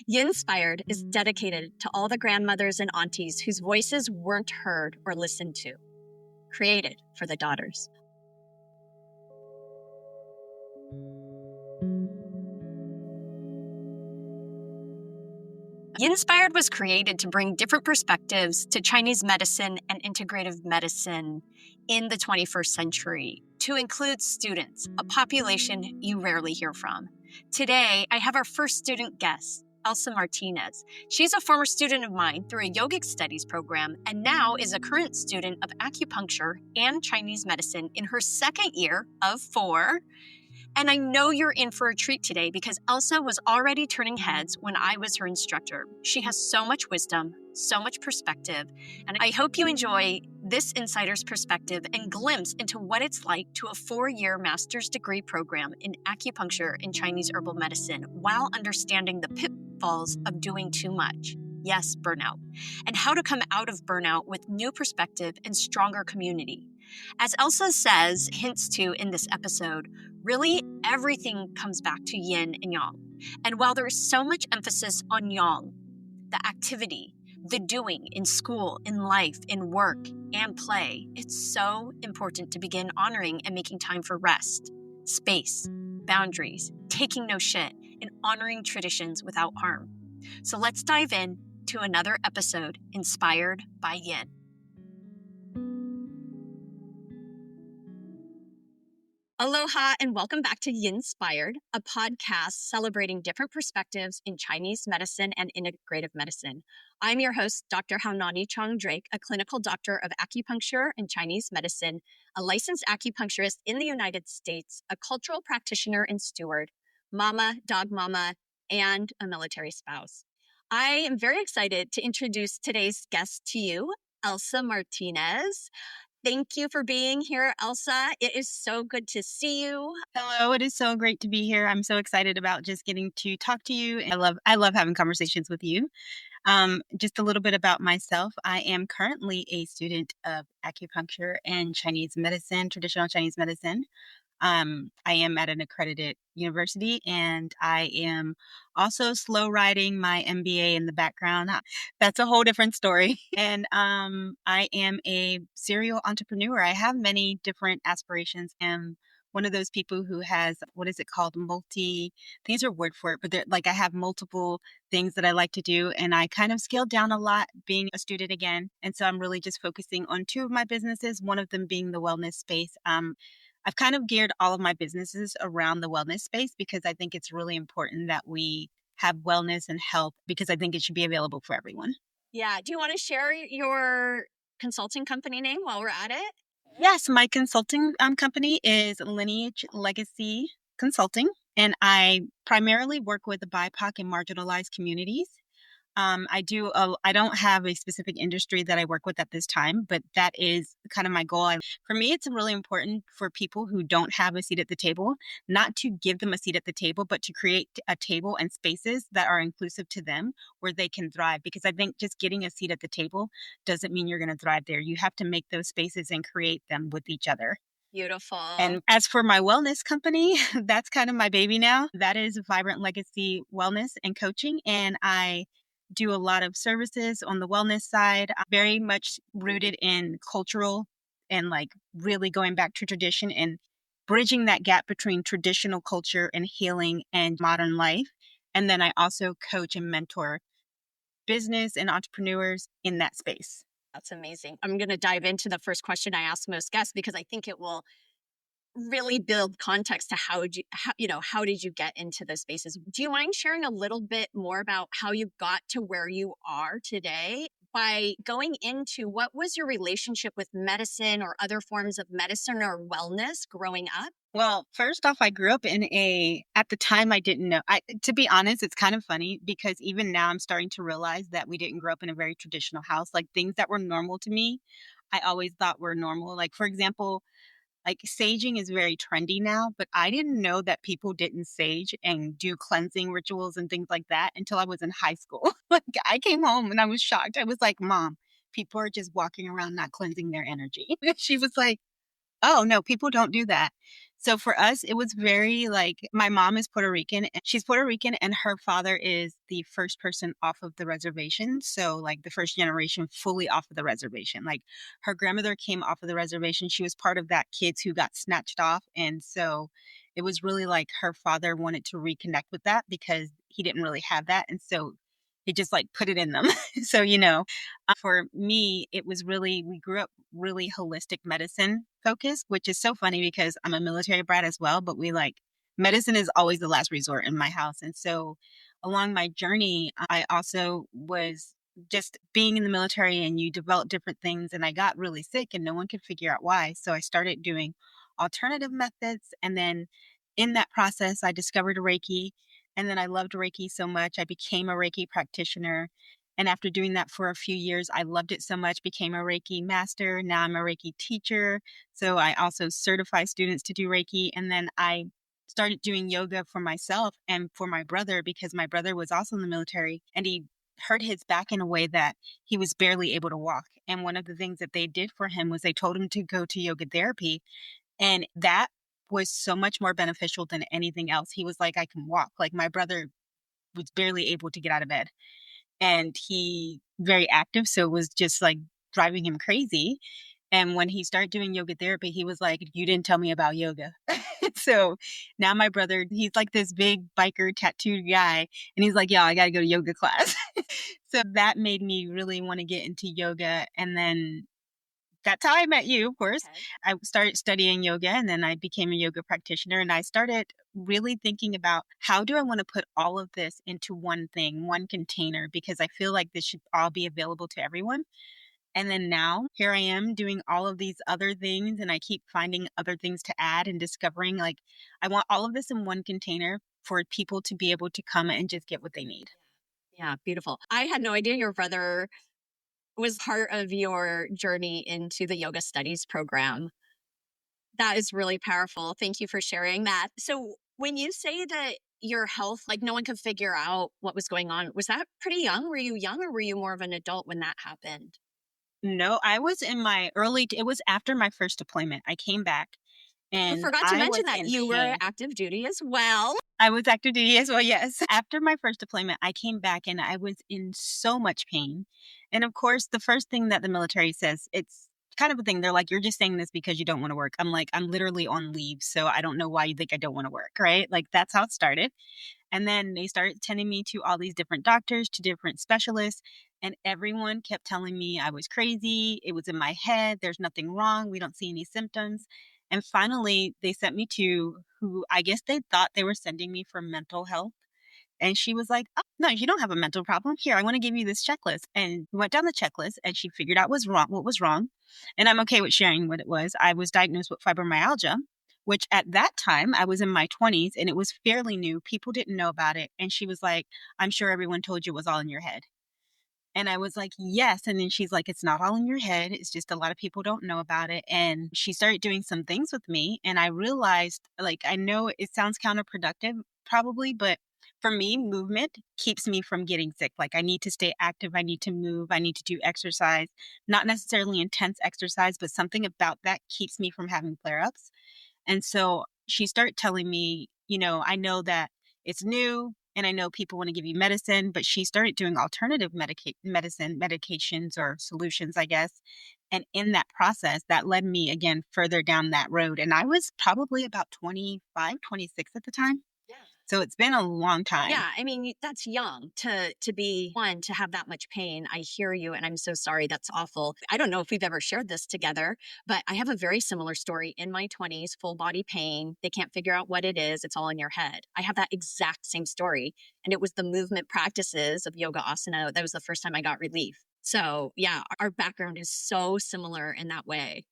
Yinspired is dedicated to all the grandmothers and aunties whose voices weren't heard or listened to. Created for the daughters. Yinspired was created to bring different perspectives to Chinese medicine and integrative medicine in the 21st century, to include students, a population you rarely hear from. Today, I have our first student guest, Elsa Martinez. She's a former student of mine through a yogic studies program and now is a current student of acupuncture and Chinese medicine in her second year of 4. And I know you're in for a treat today because Elsa was already turning heads when I was her instructor. She has so much wisdom, so much perspective, and I hope you enjoy this insider's perspective and glimpse into what it's like to a 4-year master's degree program in acupuncture and Chinese herbal medicine while understanding the pitfalls of doing too much. Yes, burnout, and how to come out of burnout with new perspective and stronger community. As Elsa says, hints to in this episode, really everything comes back to yin and yang. And while there is so much emphasis on yang, the activity, the doing in school, in life, in work, and play, it's so important to begin honoring and making time for rest, space, boundaries, taking no shit, and honoring traditions without harm. So let's dive in to another episode inspired by Yin. Aloha and welcome back to Yinspired, a podcast celebrating different perspectives in Chinese medicine and integrative medicine. I'm your host, Dr. Haunani Chong Drake, a clinical doctor of acupuncture and Chinese medicine, a licensed acupuncturist in the United States, a cultural practitioner and steward, mama, dog mama, and a military spouse. I am very excited to introduce today's guest to you, Elsa Martinez. Thank you for being here, Elsa. It is so good to see you. Hello, it is so great to be here. I'm so excited about just getting to talk to you. I love having conversations with you. Just a little bit about myself. I am currently a student of acupuncture and Chinese medicine, traditional Chinese medicine. I am at an accredited university, and I am also slow riding my MBA in the background. That's a whole different story. And I am a serial entrepreneur. I have many different aspirations, and one of those people who has, what is it called? These are word for it, but I have multiple things that I like to do. And I kind of scaled down a lot being a student again. And so I'm really just focusing on 2 of my businesses, one of them being the wellness space. I've kind of geared all of my businesses around the wellness space because I think it's really important that we have wellness and health because I think it should be available for everyone. Yeah. Do you want to share your consulting company name while we're at it? Yes, my consulting company is Lineage Legacy Consulting, and I primarily work with the BIPOC and marginalized communities. I don't have a specific industry that I work with at this time, but that is kind of my goal. For me, it's really important for people who don't have a seat at the table, not to give them a seat at the table, but to create a table and spaces that are inclusive to them where they can thrive. Because I think just getting a seat at the table doesn't mean you're going to thrive there. You have to make those spaces and create them with each other. Beautiful. And as for my wellness company, that's kind of my baby now. That is Vibrant Legacy Wellness and Coaching. And I do a lot of services on the wellness side, very much rooted in cultural and really going back to tradition and bridging that gap between traditional culture and healing and modern life. And then I also coach and mentor business and entrepreneurs in that space. That's amazing. I'm going to dive into the first question I ask most guests because I think it will really build context to how did you get into those spaces? Do you mind sharing a little bit more about how you got to where you are today by going into what was your relationship with medicine or other forms of medicine or wellness growing up? Well, first off, I grew up at the time I didn't know. To be honest, it's kind of funny because even now I'm starting to realize that we didn't grow up in a very traditional house. Like things that were normal to me, I always thought were normal. Like, for example, saging is very trendy now, but I didn't know that people didn't sage and do cleansing rituals and things like that until I was in high school. I came home and I was shocked. I was like, Mom, people are just walking around not cleansing their energy. She was like, oh, no, people don't do that. So for us, it was very like my mom is Puerto Rican. And she's Puerto Rican, and her father is the first person off of the reservation. So, like the first generation fully off of the reservation. Like her grandmother came off of the reservation. She was part of that kids who got snatched off. And so it was really like her father wanted to reconnect with that because he didn't really have that. And so he just like put it in them. So, for me, it was really, we grew up really holistic medicine focused, which is so funny because I'm a military brat as well, but we like medicine is always the last resort in my house. And so along my journey, I also was just being in the military and you develop different things. And I got really sick and no one could figure out why. So I started doing alternative methods. And then in that process, I discovered Reiki. And then I loved Reiki so much. I became a Reiki practitioner. And after doing that for a few years, I loved it so much, became a Reiki master. Now I'm a Reiki teacher. So I also certify students to do Reiki. And then I started doing yoga for myself and for my brother because my brother was also in the military and he hurt his back in a way that he was barely able to walk. And one of the things that they did for him was they told him to go to yoga therapy. And that was so much more beneficial than anything else. He was like, I can walk. Like my brother was barely able to get out of bed and he very active. So it was just like driving him crazy. And when he started doing yoga therapy, he was like, you didn't tell me about yoga. So now my brother, he's like this big biker tattooed guy. And he's like, yeah, I got to go to yoga class. So that made me really want to get into yoga. And then that's how I met you, of course. Okay. I started studying yoga and then I became a yoga practitioner. And I started really thinking about how do I want to put all of this into one thing, one container, because I feel like this should all be available to everyone. And then now here I am doing all of these other things and I keep finding other things to add and discovering like I want all of this in one container for people to be able to come and just get what they need. Yeah, beautiful. I had no idea your brother was part of your journey into the yoga studies program. That is really powerful. Thank you for sharing that. So, when you say that your health, like no one could figure out what was going on, was that pretty young? Were you young or were you more of an adult when that happened? No, I was in my it was after my first deployment. I came back You and forgot to I was mention that in you were pain. active duty as well. I was active duty as well, yes. After my first deployment, I came back and I was in so much pain. And of course, the first thing that the military says, it's kind of a thing. They're like, you're just saying this because you don't want to work. I'm like, I'm literally on leave. So I don't know why you think I don't want to work, right? Like that's how it started. And then they started sending me to all these different doctors, to different specialists. And everyone kept telling me I was crazy. It was in my head. There's nothing wrong. We don't see any symptoms. And finally, they sent me to who I guess they thought they were sending me for mental health. And she was like, oh, no, you don't have a mental problem. Here, I want to give you this checklist. And we went down the checklist and she figured out what was wrong. And I'm okay with sharing what it was. I was diagnosed with fibromyalgia, which at that time I was in my 20s and it was fairly new. People didn't know about it. And she was like, I'm sure everyone told you it was all in your head. And I was like, yes. And then she's like, it's not all in your head. It's just a lot of people don't know about it. And she started doing some things with me. And I realized, like, I know it sounds counterproductive probably, but for me, movement keeps me from getting sick. Like, I need to stay active. I need to move. I need to do exercise, not necessarily intense exercise, but something about that keeps me from having flare ups. And so she started telling me, I know that it's new and I know people want to give you medicine, but she started doing alternative medications or solutions, I guess. And in that process, that led me again further down that road. And I was probably about 25, 26 at the time. So it's been a long time. Yeah, I mean, that's young to be one to have that much pain. I hear you and I'm so sorry. That's awful. I don't know if we've ever shared this together, but I have a very similar story in my 20s, full body pain. They can't figure out what it is. It's all in your head. I have that exact same story and it was the movement practices of yoga asana that was the first time I got relief. So, yeah, our background is so similar in that way.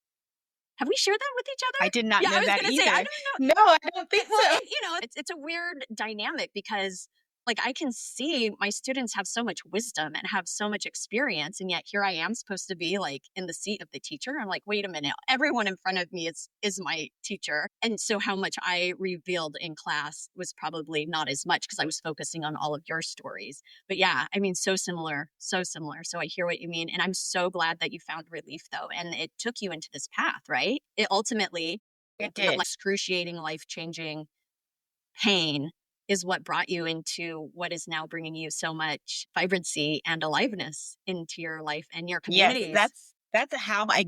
Have we shared that with each other? I did not Yeah, know I was that gonna say, I either. don't know. No, I don't think Well, so. it's a weird dynamic because like I can see my students have so much wisdom and have so much experience, and yet here I am supposed to be like in the seat of the teacher. I'm like, wait a minute, everyone in front of me is my teacher, and so how much I revealed in class was probably not as much because I was focusing on all of your stories. But yeah, I mean, so similar, so similar. So I hear what you mean, and I'm so glad that you found relief though, and it took you into this path, right? It ultimately It That did. excruciating, life-changing pain is what brought you into what is now bringing you so much vibrancy and aliveness into your life and your Yes, communities. that's how I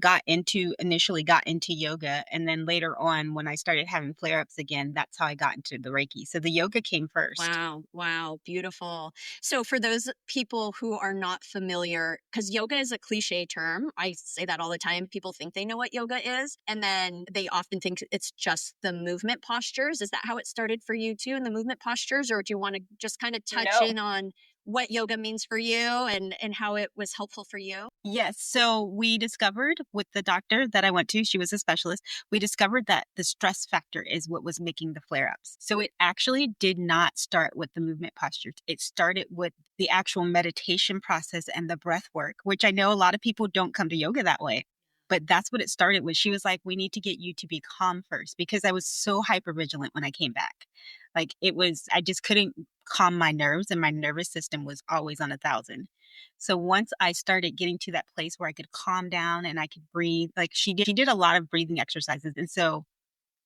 initially got into yoga, and then later on when I started having flare-ups again, that's how I got into the Reiki. So the yoga came first. Wow, wow, beautiful. So, for those people who are not familiar, because yoga is a cliche term, I say that all the time. People think they know what yoga is, and then they often think it's just the movement postures. Is that how it started for you too, in the movement postures? Or do you want to just kind of touch No. in on what yoga means for you and how it was helpful for you? Yes. So we discovered with the doctor that I went to, she was a specialist, we discovered that the stress factor is what was making the flare ups. So it actually did not start with the movement postures. It started with the actual meditation process and the breath work, which I know a lot of people don't come to yoga that way. But that's what it started with. She was like, we need to get you to be calm first because I was so hyper vigilant when I came back. Like I just couldn't calm my nerves and my nervous system was always on 1,000. So once I started getting to that place where I could calm down and I could breathe, like she did a lot of breathing exercises. And so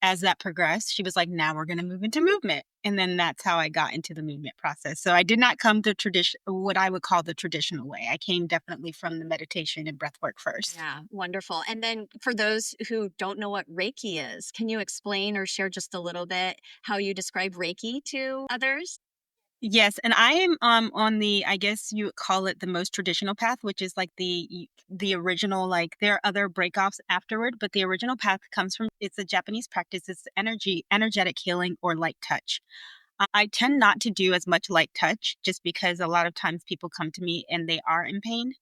as that progressed, she was like, now we're going to move into movement. And then that's how I got into the movement process. So I did not come the tradition, what I would call the traditional way. I came definitely from the meditation and breath work first. Yeah, wonderful. And then for those who don't know what Reiki is, can you explain or share just a little bit how you describe Reiki to others? Yes, and I am on the I guess you would call it the most traditional path, which is like the original. Like there are other breakoffs afterward, but the original path comes from it's a Japanese practice. It's energetic healing or light touch. I tend not to do as much light touch just because a lot of times people come to me and they are in pain.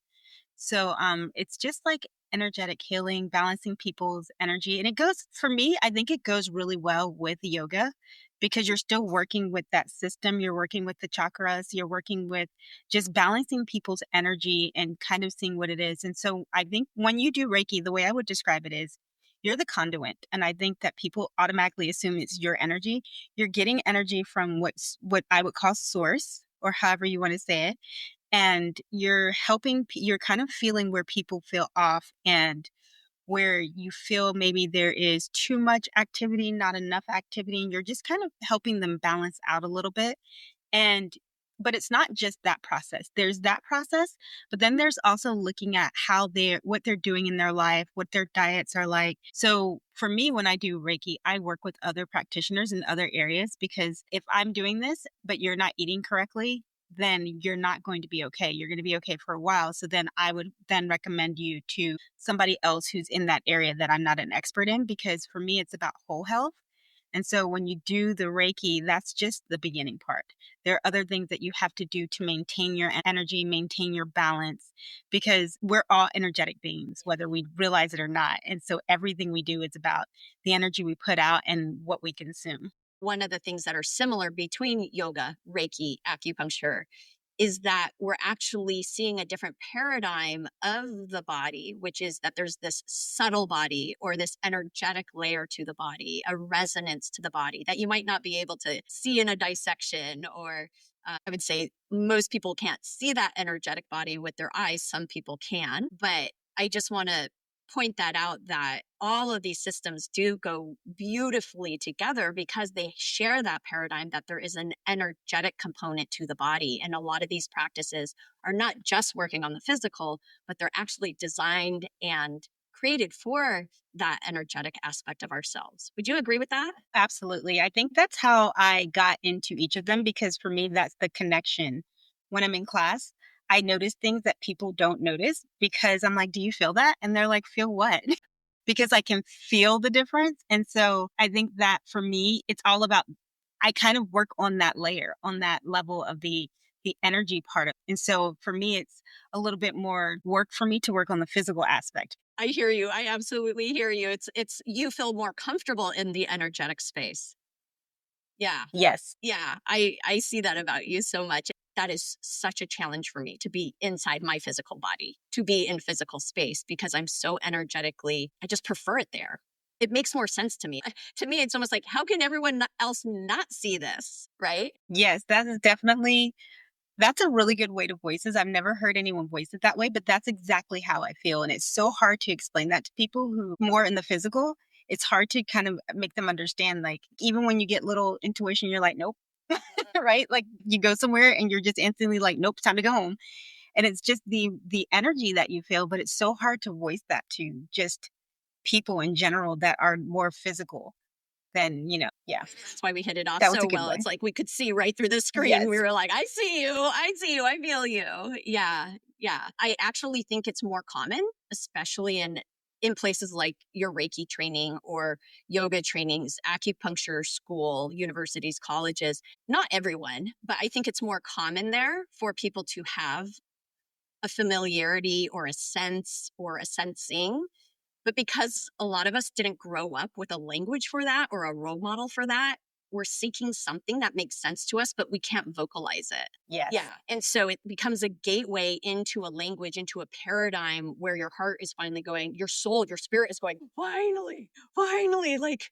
So it's just like energetic healing, balancing people's energy. And it goes for me, I think it goes really well with yoga because you're still working with that system. You're working with the chakras, you're working with just balancing people's energy and kind of seeing what it is. And so I think when you do Reiki, the way I would describe it is you're the conduit. And I think that people automatically assume it's your energy. You're getting energy from what I would call source or however you want to say it, and you're kind of feeling where people feel off and where you feel maybe there is too much activity, not enough activity, and you're just kind of helping them balance out a little bit. And but it's not just that process. There's that process, but then there's also looking at what they're doing in their life, what their diets are like. So for me, when I do Reiki, I work with other practitioners in other areas because if I'm doing this, but you're not eating correctly, then you're not going to be okay. You're going to be okay for a while. So then I would then recommend you to somebody else who's in that area that I'm not an expert in because for me, it's about whole health. And so when you do the Reiki, that's just the beginning part. There are other things that you have to do to maintain your energy, maintain your balance, because we're all energetic beings, whether we realize it or not. And so everything we do is about the energy we put out and what we consume. One of the things that are similar between yoga, Reiki, acupuncture is that we're actually seeing a different paradigm of the body, which is that there's this subtle body or this energetic layer to the body, a resonance to the body that you might not be able to see in a dissection. Or I would say most people can't see that energetic body with their eyes. Some people can, but I just want to point that out that all of these systems do go beautifully together because they share that paradigm that there is an energetic component to the body. And a lot of these practices are not just working on the physical, but they're actually designed and created for that energetic aspect of ourselves. Would you agree with that? Absolutely. I think that's how I got into each of them because for me, that's the connection. When I'm in class, I notice things that people don't notice because I'm like, do you feel that? And they're like, feel what? Because I can feel the difference. And so I think that for me, it's all about, I kind of work on that layer, on that level of the energy part of it. And so for me, it's a little bit more work for me to work on the physical aspect. I hear you. I absolutely hear you. It's you feel more comfortable in the energetic space. Yeah. Yes. Yeah, I see that about you so much. That is such a challenge for me to be inside my physical body, to be in physical space because I'm so energetically, I just prefer it there. It makes more sense to me. To me, it's almost like, how can everyone else not see this? Right? Yes, that is definitely that's a really good way to voice this. I've never heard anyone voice it that way, but that's exactly how I feel. And it's so hard to explain that to people who more in the physical. it's hard to kind of make them understand, like, even when you get little intuition, you're like, nope, right? Like you go somewhere and you're just instantly like, nope, time to go home. And it's just the energy that you feel, but it's so hard to voice that to just people in general that are more physical than, yeah, That's why we hit it off that was a so good well. way. It's like we could see right through the screen. We Yes. were like, I see you. I see you. I feel you. Yeah. Yeah. I actually think it's more common, especially in places like your Reiki training or yoga trainings, acupuncture school, universities, colleges. Not everyone, but I think it's more common there for people to have a familiarity or a sense or a sensing. But because a lot of us didn't grow up with a language for that or a role model for that, we're seeking something that makes sense to us, but we can't vocalize it. Yes. Yeah. And so it becomes a gateway into a language, into a paradigm where your heart is finally going, your soul, your spirit is going, finally, finally, like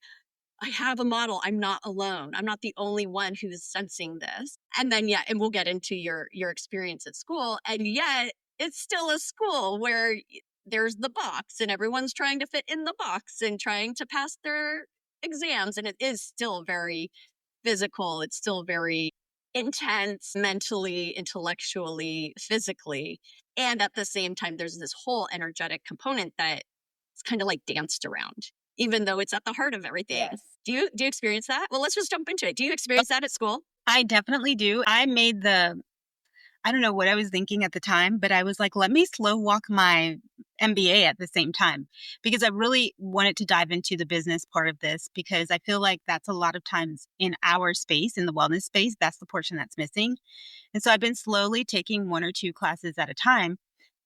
I have a model. I'm not alone. I'm not the only one who's sensing this. And then, yeah, and we'll get into your experience at school. And yet it's still a school where there's the box and everyone's trying to fit in the box and trying to pass their exams. And it is still very physical. It's still very intense mentally, intellectually, physically. And at the same time, there's this whole energetic component that it's kind of like danced around, even though it's at the heart of everything. Yes. Do you experience that? Well, let's just jump into it. Do you experience that at school? I definitely do. I don't know what I was thinking at the time, but I was like, let me slow walk my MBA at the same time because I really wanted to dive into the business part of this because I feel like that's a lot of times in our space, in the wellness space, that's the portion that's missing. And so I've been slowly taking one or two classes at a time.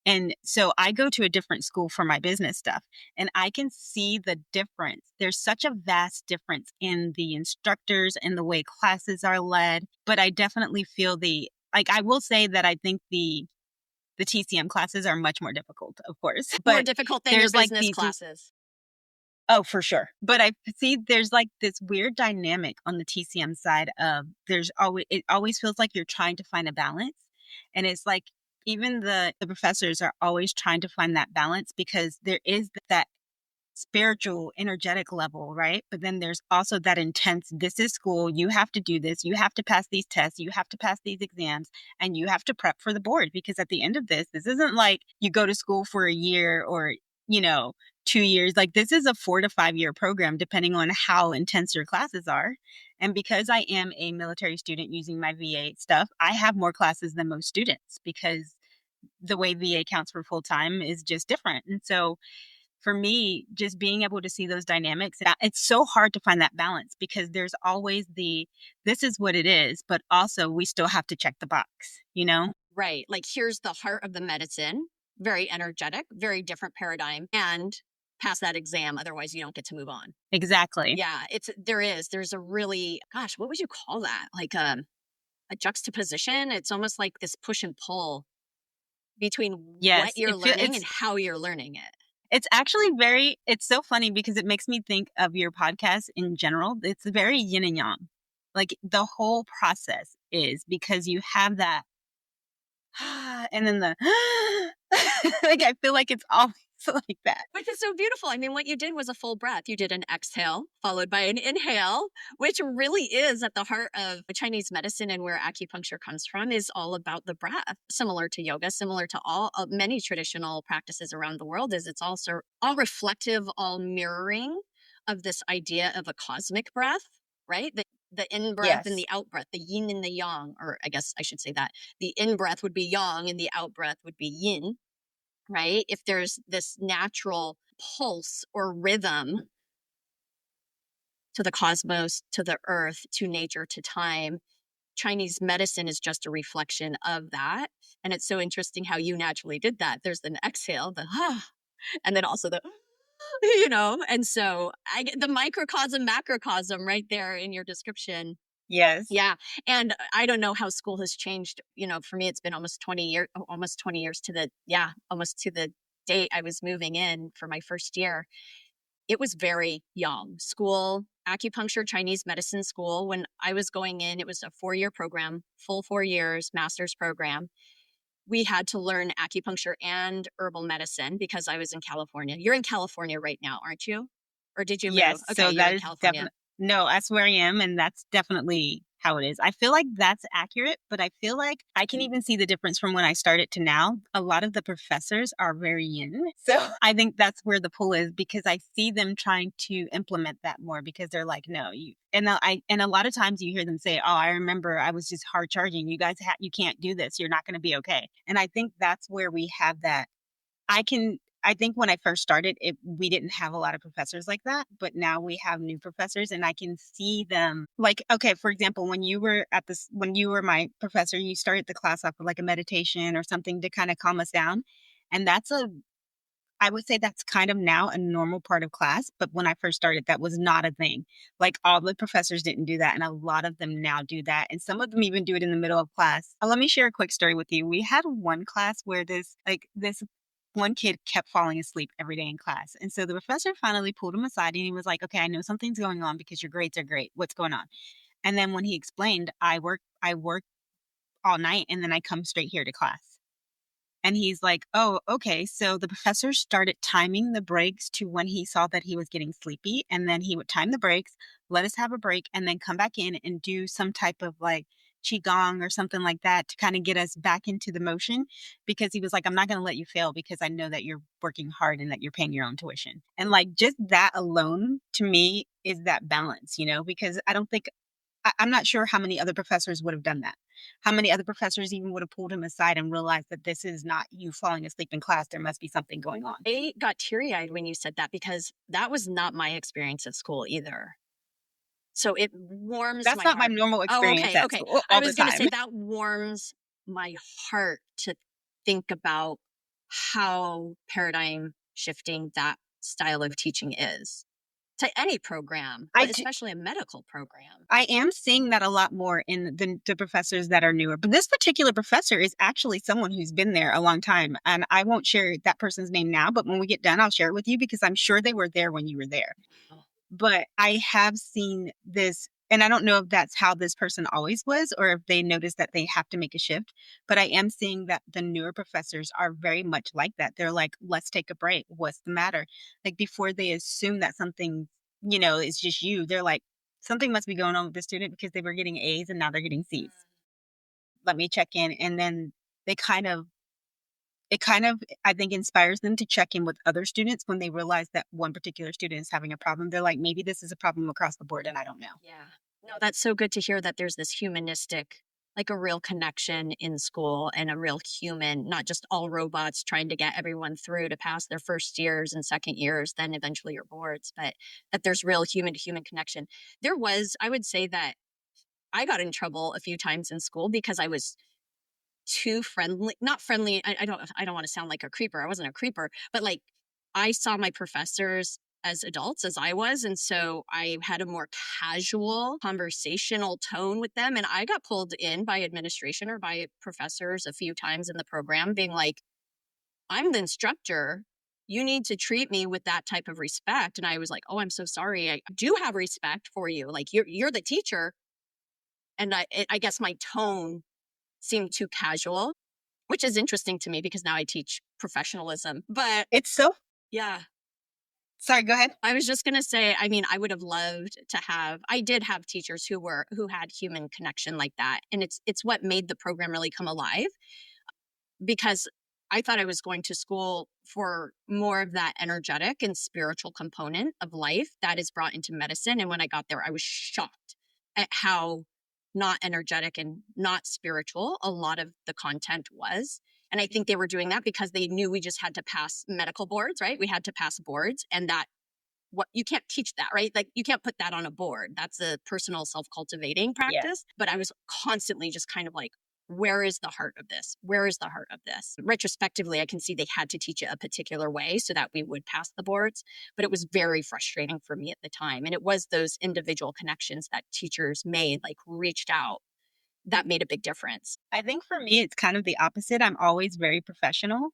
And so I go to a different school for my business stuff and I can see the difference. There's such a vast difference in the instructors and the way classes are led, but I definitely feel I will say that I think the TCM classes are much more difficult, of course. More But difficult than your there's like business these classes. Oh, for sure. But I see there's like this weird dynamic on the TCM side of it always feels like you're trying to find a balance. And it's like even the professors are always trying to find that balance because there is that spiritual, energetic level, right? But then there's also that intense, this is school, you have to do this, you have to pass these tests, you have to pass these exams, and you have to prep for the board because at the end of this isn't like you go to school for a year or, 2 years. Like this is a 4 to 5 year program, depending on how intense your classes are. And because I am a military student using my VA stuff, I have more classes than most students because the way VA counts for full time is just different. And so for me, just being able to see those dynamics, it's so hard to find that balance because there's always this is what it is, but also we still have to check the box, Right. Like here's the heart of the medicine, very energetic, very different paradigm, and pass that exam. Otherwise, you don't get to move on. Exactly. Yeah, there's a really, gosh, what would you call that? Like a juxtaposition. It's almost like this push and pull between Yes. what you're learning and how you're learning it. It's actually it's so funny because it makes me think of your podcast in general. It's very yin and yang. Like the whole process is because you have that, and then the, like, I feel like it's always like that. Which is so beautiful. I mean, what you did was a full breath. You did an exhale followed by an inhale, which really is at the heart of Chinese medicine and where acupuncture comes from is all about the breath, similar to yoga, similar to all many traditional practices around the world is it's also all reflective, all mirroring of this idea of a cosmic breath, right? The in breath and the out breath, the yin and the yang, or I guess I should say that the in breath would be yang and the out breath would be yin, right? If there's this natural pulse or rhythm to the cosmos, to the earth, to nature, to time, Chinese medicine is just a reflection of that. And it's so interesting how you naturally did that. There's an exhale, the and then also the, and so I get the microcosm, macrocosm right there in your description. Yes. Yeah. And I don't know how school has changed. For me, it's been almost 20 years, almost to the date I was moving in for my first year. It was very young. School, acupuncture, Chinese medicine school. When I was going in, it was a 4-year program, full 4 years, master's program. We had to learn acupuncture and herbal medicine because I was in California. You're in California right now, aren't you? Or did you move? Yes, Okay, so you're that in is California. definitely no, that's where I am, and that's definitely how it is. I feel like that's accurate, but I feel like I can even see the difference from when I started to now. A lot of the professors are very yin. So I think that's where the pull is because I see them trying to implement that more because they're like, no, you and a lot of times you hear them say, oh, I remember I was just hard charging. You guys you can't do this. You're not going to be okay. And I think that's where we have that I think when I first started, we didn't have a lot of professors like that, but now we have new professors and I can see them like, okay, for example, when you were my professor, you started the class off with like a meditation or something to kind of calm us down. And I would say that's kind of now a normal part of class. But when I first started, that was not a thing. Like all the professors didn't do that. And a lot of them now do that. And some of them even do it in the middle of class. Let me share a quick story with you. We had one class where this one kid kept falling asleep every day in class. And so the professor finally pulled him aside and he was like, okay, I know something's going on because your grades are great. What's going on? And then when he explained, I work all night and then I come straight here to class. And he's like, oh, okay. So the professor started timing the breaks to when he saw that he was getting sleepy. And then he would time the breaks, let us have a break, and then come back in and do some type of like qigong or something like that to kind of get us back into the motion. Because he was like, I'm not going to let you fail because I know that you're working hard and that you're paying your own tuition. And like just that alone to me is that balance, because I don't think I'm not sure how many other professors would have done that. How many other professors even would have pulled him aside and realized that this is not you falling asleep in class. There must be something going on. I got teary-eyed when you said that because that was not my experience at school either. So it warms That's my not my heart. normal Oh, experience okay, at okay. school I all the was going to time. say that warms my heart to think about how paradigm shifting that style of teaching is to any program, I but do, especially a medical program. I am seeing that a lot more in the professors that are newer. But this particular professor is actually someone who's been there a long time. And I won't share that person's name now, but when we get done, I'll share it with you because I'm sure they were there when you were there. Oh, But I have seen this, and I don't know if that's how this person always was or if they notice that they have to make a shift. But I am seeing that the newer professors are very much like that. They're like, let's take a break. What's the matter? Like before they assume that something, is just you, they're like, something must be going on with the student because they were getting A's and now they're getting C's. Let me check in. And then they I think inspires them to check in with other students when they realize that one particular student is having a problem. They're like, maybe this is a problem across the board and I don't know. yeah. No, that's so good to hear that there's this humanistic, like a real connection in school and a real human, not just all robots trying to get everyone through to pass their first years and second years, then eventually your boards, but that there's real human to human connection. I would say that I got in trouble a few times in school because I was too friendly, not friendly. I don't want to sound like a creeper. I wasn't a creeper, but like I saw my professors as adults as I was. And so I had a more casual conversational tone with them. And I got pulled in by administration or by professors a few times in the program being like, I'm the instructor. You need to treat me with that type of respect. And I was like, oh, I'm so sorry. I do have respect for you. Like you're the teacher. And I guess my tone seemed too casual, which is interesting to me because now I teach professionalism. But It's so, yeah, sorry, go ahead. I was just going to say, I mean, I would have loved to I did have teachers who had human connection like that. And it's what made the program really come alive because I thought I was going to school for more of that energetic and spiritual component of life that is brought into medicine. And when I got there, I was shocked at how not energetic and not spiritual a lot of the content was. And I think they were doing that because they knew we just had to pass medical boards, right? We had to pass boards, and that what you can't teach that, right? Like you can't put that on a board. That's a personal self-cultivating Yeah. practice. But I was constantly just kind of like, where is the heart of this? Where is the heart of this? Retrospectively, I can see they had to teach it a particular way so that we would pass the boards. But it was very frustrating for me at the time. And it was those individual connections that teachers made, like reached out, that made a big difference. I think for me, it's kind of the opposite. I'm always very professional.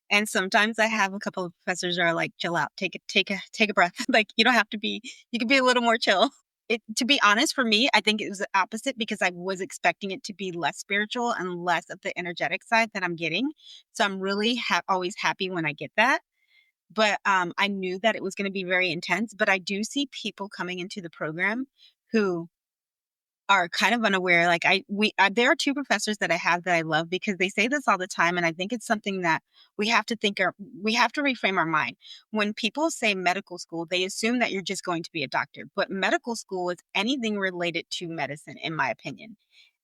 And sometimes I have a couple of professors that are like, chill out, take a breath. Like you don't have to be, you can be a little more chill. To be honest, for me, I think it was the opposite because I was expecting it to be less spiritual and less of the energetic side that I'm getting. So I'm really always happy when I get that. But I knew that it was going to be very intense. But I do see people coming into the program who are kind of unaware. Like there are two professors that I have that I love because they say this all the time, and I think it's something that we have to we have to reframe our mind. When people say medical school, they assume that you're just going to be a doctor, but medical school is anything related to medicine, in my opinion.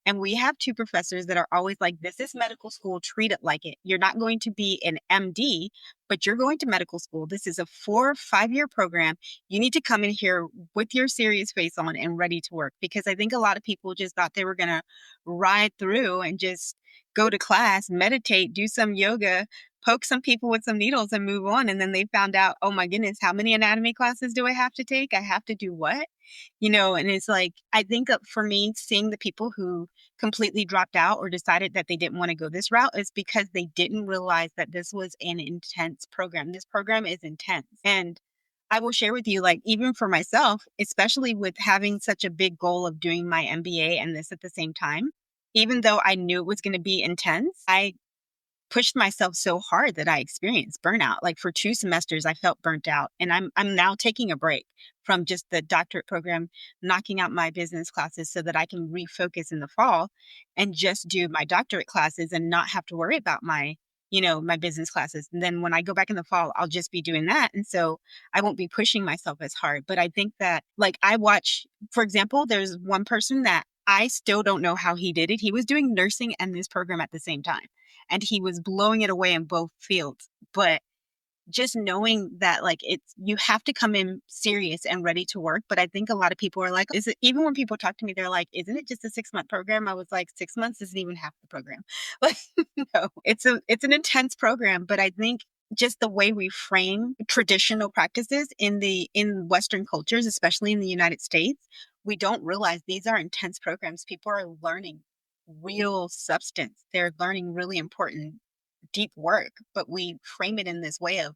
And we have two professors that are always like, this is medical school, treat it like it. You're not going to be an MD, but you're going to medical school. This is a 4 or 5 year program. You need to come in here with your serious face on and ready to work. Because I think a lot of people just thought they were going to ride through and just go to class, meditate, do some yoga, poke some people with some needles and move on. And then they found out, oh my goodness, how many anatomy classes do I have to take? I have to do what? And it's like, I think that for me, seeing the people who completely dropped out or decided that they didn't want to go this route is because they didn't realize that this was an intense program. This program is intense. And I will share with you, like, even for myself, especially with having such a big goal of doing my MBA and this at the same time, even though I knew it was going to be intense, I pushed myself so hard that I experienced burnout. Like for 2 semesters, I felt burnt out. And I'm now taking a break from just the doctorate program, knocking out my business classes so that I can refocus in the fall and just do my doctorate classes and not have to worry about my business classes. And then when I go back in the fall, I'll just be doing that. And so I won't be pushing myself as hard. But I think that, like, I watch, for example, there's one person that I still don't know how he did it. He was doing nursing and this program at the same time, and he was blowing it away in both fields. But just knowing that, like, you have to come in serious and ready to work. But I think a lot of people are like, is it, even when people talk to me, they're like, isn't it just a 6-month program? I was like, 6 months isn't even half the program. Like, no, it's an intense program. But I think just the way we frame traditional practices in Western cultures, especially in the United States, we don't realize these are intense programs. People are learning real substance. They're learning really important deep work, but we frame it in this way of,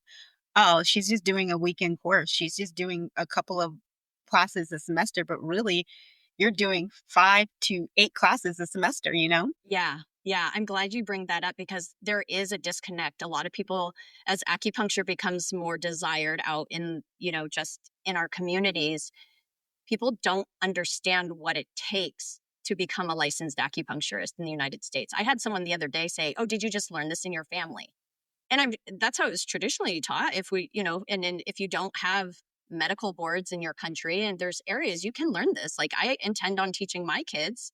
oh, she's just doing a weekend course. She's just doing a couple of classes a semester, but really you're doing 5 to 8 classes a semester. Yeah. Yeah. I'm glad you bring that up because there is a disconnect. A lot of people, as acupuncture becomes more desired out in, just in our communities, people don't understand what it takes to become a licensed acupuncturist in the United States. I had someone the other day say, "Oh, did you just learn this in your family?" And that's how it was traditionally taught. If we, and then if you don't have medical boards in your country and there's areas you can learn this. Like I intend on teaching my kids,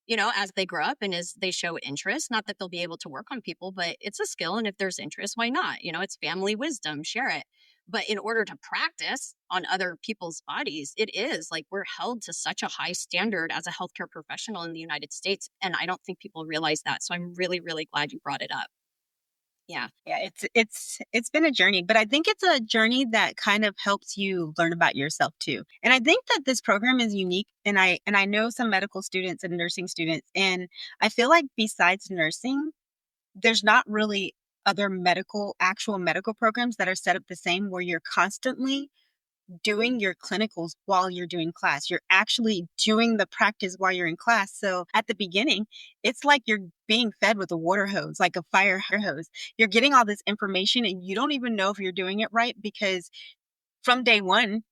as they grow up and as they show interest, not that they'll be able to work on people, but it's a skill. And if there's interest, why not? It's family wisdom, share it. But in order to practice on other people's bodies, it is like we're held to such a high standard as a healthcare professional in the United States. And I don't think people realize that. So I'm really, really glad you brought it up. Yeah. Yeah, it's been a journey, but I think it's a journey that kind of helps you learn about yourself too. And I think that this program is unique, and I know some medical students and nursing students, and I feel like besides nursing, there's not really other actual medical programs that are set up the same, where you're constantly doing your clinicals while you're doing class. You're actually doing the practice while you're in class. So at the beginning, it's like you're being fed with a water hose, like a fire hose. You're getting all this information and you don't even know if you're doing it right, because from day one,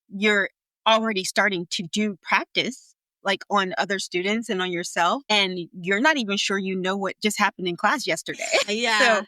you're already starting to do practice, like on other students and on yourself. And you're not even sure you know what just happened in class yesterday. Yeah. So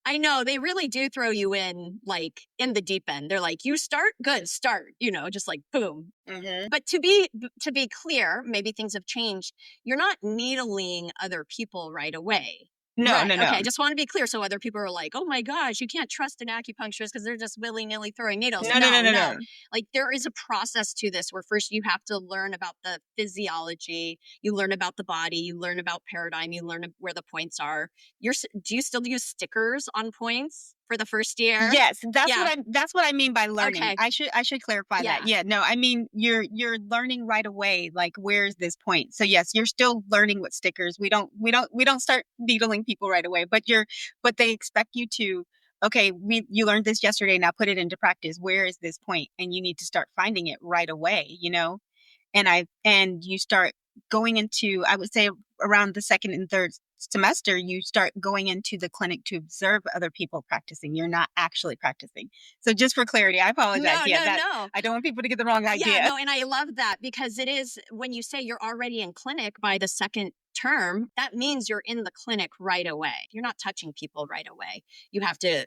I know they really do throw you in, like, in the deep end. They're like, you start, good, start, just like boom. mhm. But to be clear, maybe things have changed. You're not needling other people right away. No, Right. no, Okay. no. I just want to be clear. So other people are like, oh my gosh, you can't trust an acupuncturist because they're just willy nilly throwing needles. No, no, no, No, no, no. no. Like there is a process to this where first you have to learn about the physiology, you learn about the body, you learn about paradigm, you learn where the points are. Do you still use stickers on points for the first year? Yes, Yeah. that's what I mean by learning. Okay. I should clarify that. Yeah. Yeah, no, I mean you're learning right away, like, where's this point. So yes, you're still learning with stickers. We don't start needling people right away, but they expect you to, okay, you learned this yesterday, now put it into practice. Where is this point? And you need to start finding it right away. And you start going into, I would say, around the second and third semester, you start going into the clinic to observe other people practicing. You're not actually practicing. So just for clarity, I apologize. No. I don't want people to get the wrong idea. Yeah, no, and I love that because it is when you say you're already in clinic by the second term, that means you're in the clinic right away. You're not touching people right away. You have to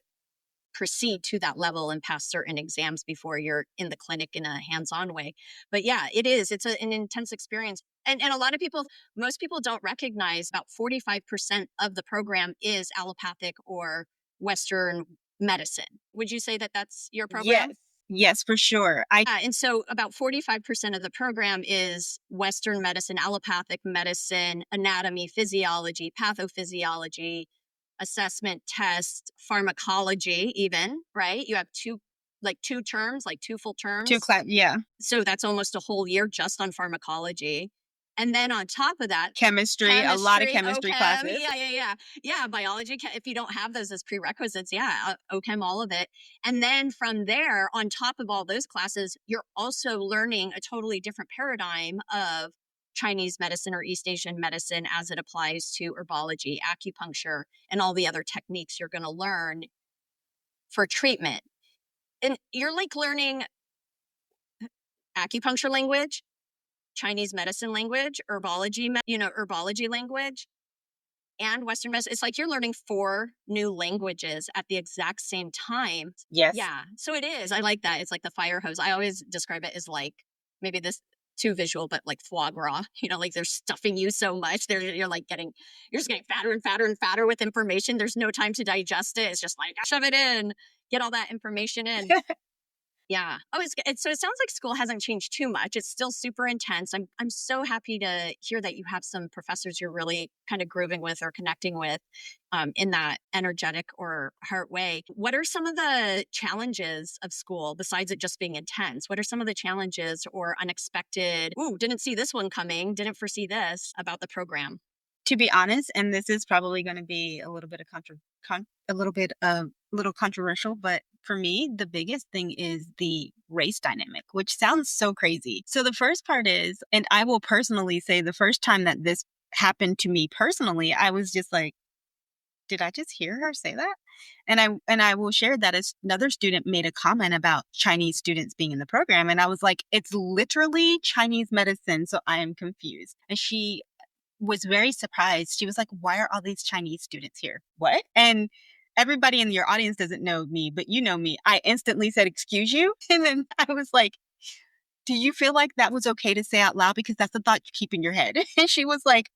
proceed to that level and pass certain exams before you're in the clinic in a hands-on way. But yeah, it is. It's an intense experience. And a lot of people, most people don't recognize about 45% of the program is allopathic or Western medicine. Would you say that that's your program? Yes, for sure. And so about 45% of the program is Western medicine, allopathic medicine, anatomy, physiology, pathophysiology, assessment, test, pharmacology, even, right? You have two terms, like two full terms. Yeah. So that's almost a whole year just on pharmacology. And then on top of that, Chemistry, a lot of chemistry OChem, classes. Yeah, biology. If you don't have those as prerequisites, OChem, all of it. And then from there, on top of all those classes, you're also learning a totally different paradigm of Chinese medicine or East Asian medicine as it applies to herbology, acupuncture, and all the other techniques you're going to learn for treatment. And you're like learning acupuncture language, Chinese medicine language, herbology language, and Western medicine. It's like you're learning 4 new languages at the exact same time. Yes. Yeah. So it is. I like that. It's like the fire hose. I always describe it as like maybe this too visual, but like foie gras, like they're stuffing you so much. You're just getting fatter and fatter and fatter with information. There's no time to digest it. It's just like shove it in, get all that information in. Yeah. Oh, so it sounds like school hasn't changed too much. It's still super intense. I'm so happy to hear that you have some professors you're really kind of grooving with or connecting with in that energetic or heart way. What are some of the challenges of school besides it just being intense? What are some of the challenges or unexpected, ooh, didn't see this one coming, didn't foresee this about the program? To be honest, and this is probably going to be a little bit of little controversial, but for me, the biggest thing is the race dynamic, which sounds so crazy. So the first part is, and I will personally say the first time that this happened to me personally, I was just like, did I just hear her say that? And I will share that as another student made a comment about Chinese students being in the program. And I was like, it's literally Chinese medicine. So I am confused. And she was very surprised. She was like, why are all these Chinese students here? What? And everybody in your audience doesn't know me, but you know me. I instantly said, excuse you. And then I was like, do you feel like that was okay to say out loud? Because that's the thought you keep in your head. And she was like,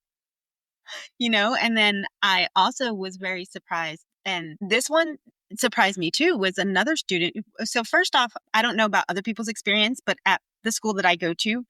and then I also was very surprised. And this one surprised me too, was another student. So first off, I don't know about other people's experience, but at the school that I go to,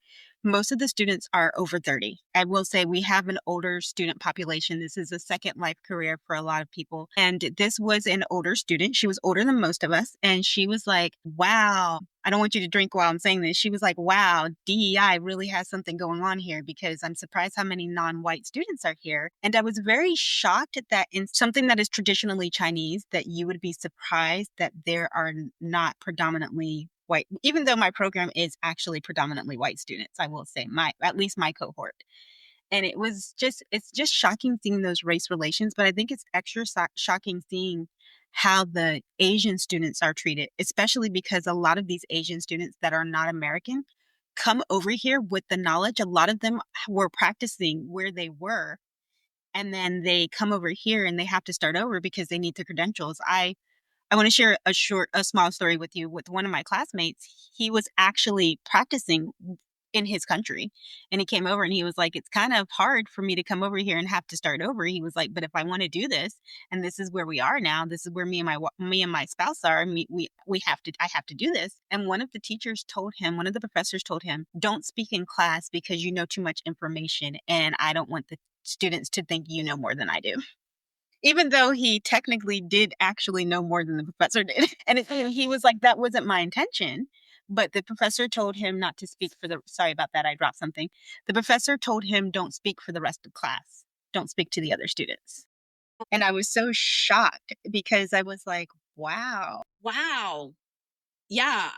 most of the students are over 30. I will say we have an older student population. This is a second life career for a lot of people. And this was an older student. She was older than most of us. And she was like, wow, I don't want you to drink while I'm saying this. She was like, wow, DEI really has something going on here because I'm surprised how many non-white students are here. And I was very shocked at that in something that is traditionally Chinese, that you would be surprised that there are not predominantly white, even though my program is actually predominantly white students, I will say at least my cohort. And it's just shocking seeing those race relations, but I think it's extra shocking seeing how the Asian students are treated, especially because a lot of these Asian students that are not American come over here with the knowledge. A lot of them were practicing where they were, and then they come over here and they have to start over because they need the credentials. I want to share a small story with you. With one of my classmates, he was actually practicing in his country, and he came over and he was like, it's kind of hard for me to come over here and have to start over. He was like, but if I want to do this, and this is where we are now, this is where me and my spouse are, I have to do this. And one of the professors told him, don't speak in class because you know too much information, and I don't want the students to think you know more than I do, even though he technically did actually know more than the professor did. And he was like, that wasn't my intention. But the professor told him not to speak sorry about that, I dropped something. The professor told him, don't speak for the rest of class. Don't speak to the other students. And I was so shocked because I was like, wow. Wow. Yeah.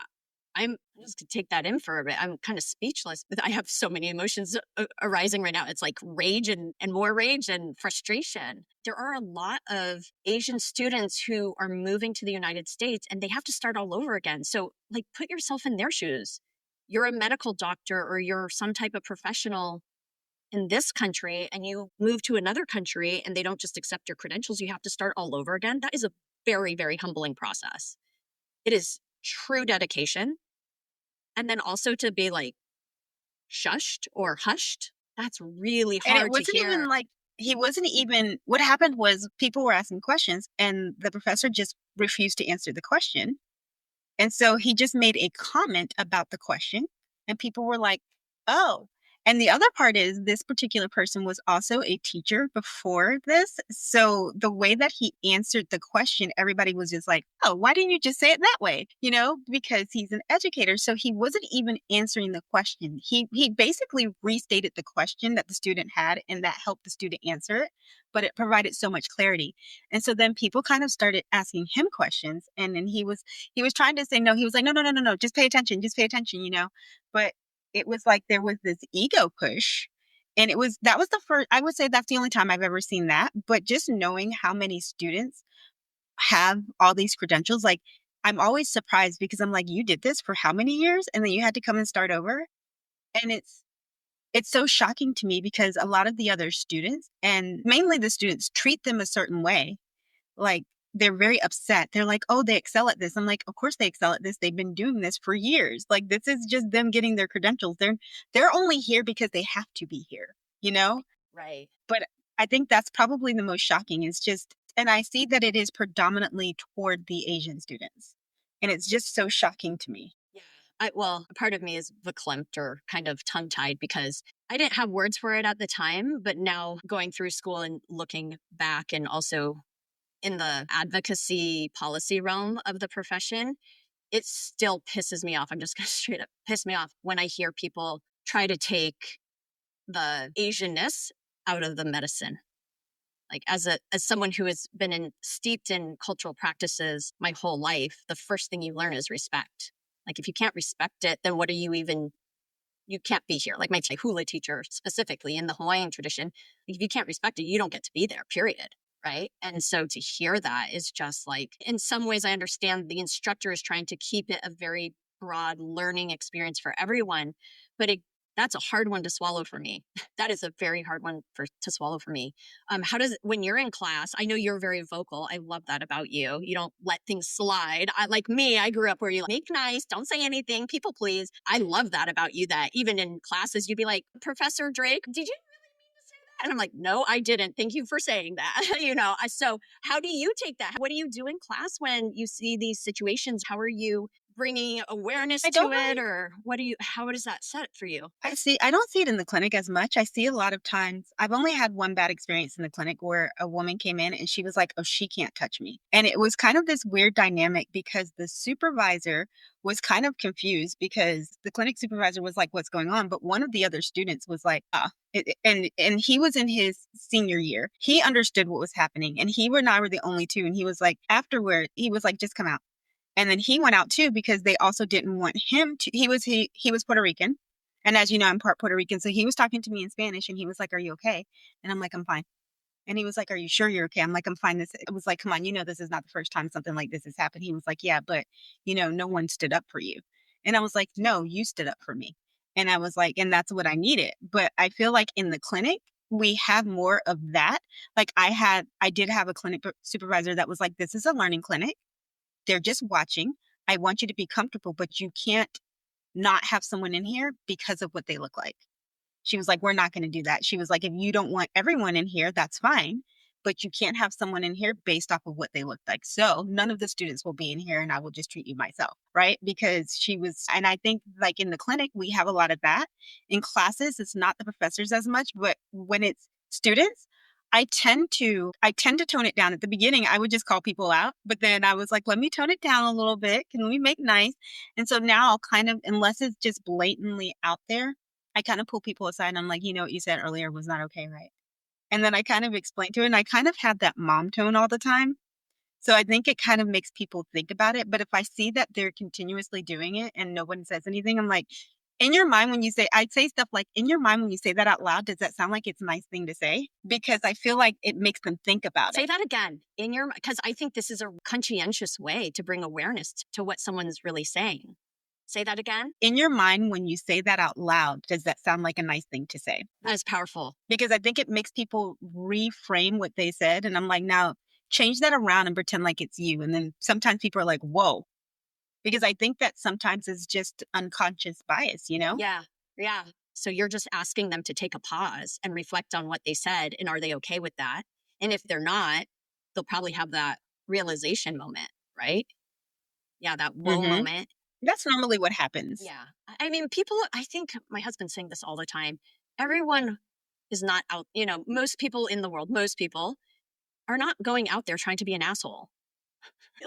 I'm just to take that in for a bit. I'm kind of speechless, but I have so many emotions arising right now. It's like rage and more rage and frustration. There are a lot of Asian students who are moving to the United States and they have to start all over again. So, like, put yourself in their shoes. You're a medical doctor or you're some type of professional in this country and you move to another country and they don't just accept your credentials. You have to start all over again. That is a very, very humbling process. It is true dedication. And then also to be like shushed or hushed, that's really And it hard to wasn't hear. even like he wasn't even what happened was people were asking questions and the professor just refused to answer the question. And so he just made a comment about the question, and people were like, oh. And the other part is this particular person was also a teacher before this. So the way that he answered the question, everybody was just like, oh, why didn't you just say it that way? You know, because he's an educator. So he wasn't even answering the question. He basically restated the question that the student had, and that helped the student answer it, but it provided so much clarity. And so then people kind of started asking him questions. And then he was trying to say no. He was like, no, no, no, no, no, just pay attention, you know. But it was like there was this ego push. And that was the first, I would say that's the only time I've ever seen that. But just knowing how many students have all these credentials, like I'm always surprised because I'm like, you did this for how many years? And then you had to come and start over. And it's so shocking to me because a lot of the other students, and mainly the students, treat them a certain way. Like, they're very upset. They're like, oh, they excel at this. I'm like, of course they excel at this. They've been doing this for years. Like, this is just them getting their credentials. They're only here because they have to be here, you know? Right. But I think that's probably the most shocking. It's just, and I see that it is predominantly toward the Asian students. And it's just so shocking to me. Yeah. Well, a part of me is verklempt or kind of tongue tied because I didn't have words for it at the time. But now going through school and looking back and also in the advocacy policy realm of the profession, it still pisses me off. I'm just going to straight up piss me off when I hear people try to take the Asianness out of the medicine. Like as someone who has been steeped in cultural practices my whole life, the first thing you learn is respect. Like if you can't respect it, then what are you even, you can't be here. Like my hula teacher specifically in the Hawaiian tradition, like if you can't respect it, you don't get to be there, period. Right. And so to hear that is just like, in some ways, I understand the instructor is trying to keep it a very broad learning experience for everyone, but that's a hard one to swallow for me. That is a very hard one to swallow for me. How does, when you're in class, I know you're very vocal. I love that about you. You don't let things slide. Like me, I grew up where you make nice, don't say anything, people please. I love that about you, that even in classes, you'd be like, Professor Drake, did you and I'm like, no, I didn't. Thank you for saying that. So how do you take that? What do you do in class when you see these situations? How are you bringing awareness I to don't it? really Or how does that set for you? I don't see it in the clinic as much. I see a lot of times, I've only had one bad experience in the clinic where a woman came in and she was like, oh, she can't touch me. And it was kind of this weird dynamic because the supervisor was kind of confused because the clinic supervisor was like, what's going on? But one of the other students was like, and he was in his senior year. He understood what was happening and he and I were the only two. And he was like, afterward, he was like, just come out. And then he went out too because they also didn't want him to. He was Puerto Rican, and as you know, I'm part Puerto Rican. So he was talking to me in Spanish, and he was like, "Are you okay?" And I'm like, "I'm fine." And he was like, "Are you sure you're okay?" I'm like, "I'm fine." It was like, "Come on, this is not the first time something like this has happened." He was like, "Yeah, but no one stood up for you." And I was like, "No, you stood up for me." And I was like, "And that's what I needed." But I feel like in the clinic, we have more of that. Like I did have a clinic supervisor that was like, "This is a learning clinic. They're just watching. I want you to be comfortable, but you can't not have someone in here because of what they look like." She was like, we're not going to do that. She was like, if you don't want everyone in here, that's fine. But you can't have someone in here based off of what they look like. So none of the students will be in here and I will just treat you myself. Right. Because and I think like in the clinic, we have a lot of that. In classes, it's not the professors as much, but when it's students, I tend to tone it down. At the beginning, I would just call people out, but then I was like, let me tone it down a little bit. Can we make nice? And so now I'll kind of, unless it's just blatantly out there, I kind of pull people aside and I'm like, what you said earlier was not okay, right? And then I kind of explain to it and I kind of have that mom tone all the time. So I think it kind of makes people think about it. But if I see that they're continuously doing it and no one says anything, I'm like, in your mind, when you say, I'd say stuff like, in your mind, when you say that out loud, does that sound like it's a nice thing to say? Because I feel like it makes them think about Say it. that again because I think this is a conscientious way to bring awareness to what someone's really saying. Say that again. In your mind, when you say that out loud, does that sound like a nice thing to say? That is powerful. Because I think it makes people reframe what they said. And I'm like, now change that around and pretend like it's you. And then sometimes people are like, whoa. Because I think that sometimes it's just unconscious bias, you know? Yeah. Yeah. So you're just asking them to take a pause and reflect on what they said. And are they okay with that? And if they're not, they'll probably have that realization moment, right? Yeah. That whoa Mm-hmm. moment. That's normally what happens. Yeah. I mean, people, I think my husband's saying this all the time. Everyone is not out, most people in the world, most people are not going out there trying to be an asshole.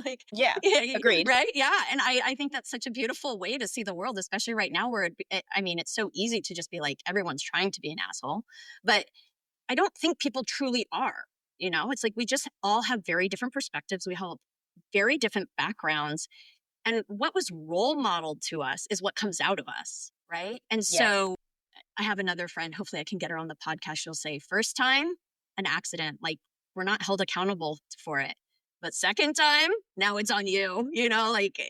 Like, Yeah, agreed. right? Yeah. And I think that's such a beautiful way to see the world, especially right now where, I mean, it's so easy to just be like, everyone's trying to be an asshole. But I don't think people truly are. It's like we just all have very different perspectives. We have very different backgrounds. And what was role modeled to us is what comes out of us. Right. And Yes. so I have another friend, hopefully I can get her on the podcast. She'll say, first time, an accident, like we're not held accountable for it. But second time, now it's on you, like,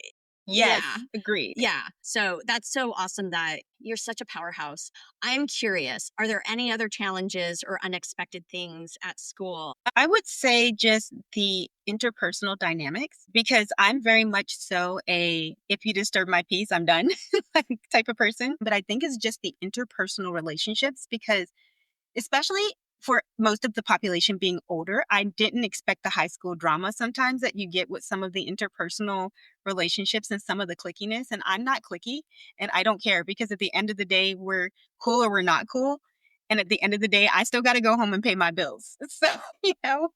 Yes, yeah. agreed. Yeah. So that's so awesome that you're such a powerhouse. I'm curious, are there any other challenges or unexpected things at school? I would say just the interpersonal dynamics, because I'm very much so if you disturb my peace, I'm done like, type of person. But I think it's just the interpersonal relationships, because especially for most of the population being older, I didn't expect the high school drama sometimes that you get with some of the interpersonal relationships and some of the clickiness. And I'm not clicky and I don't care, because at the end of the day, we're cool or we're not cool. And at the end of the day, I still got to go home and pay my bills. So, What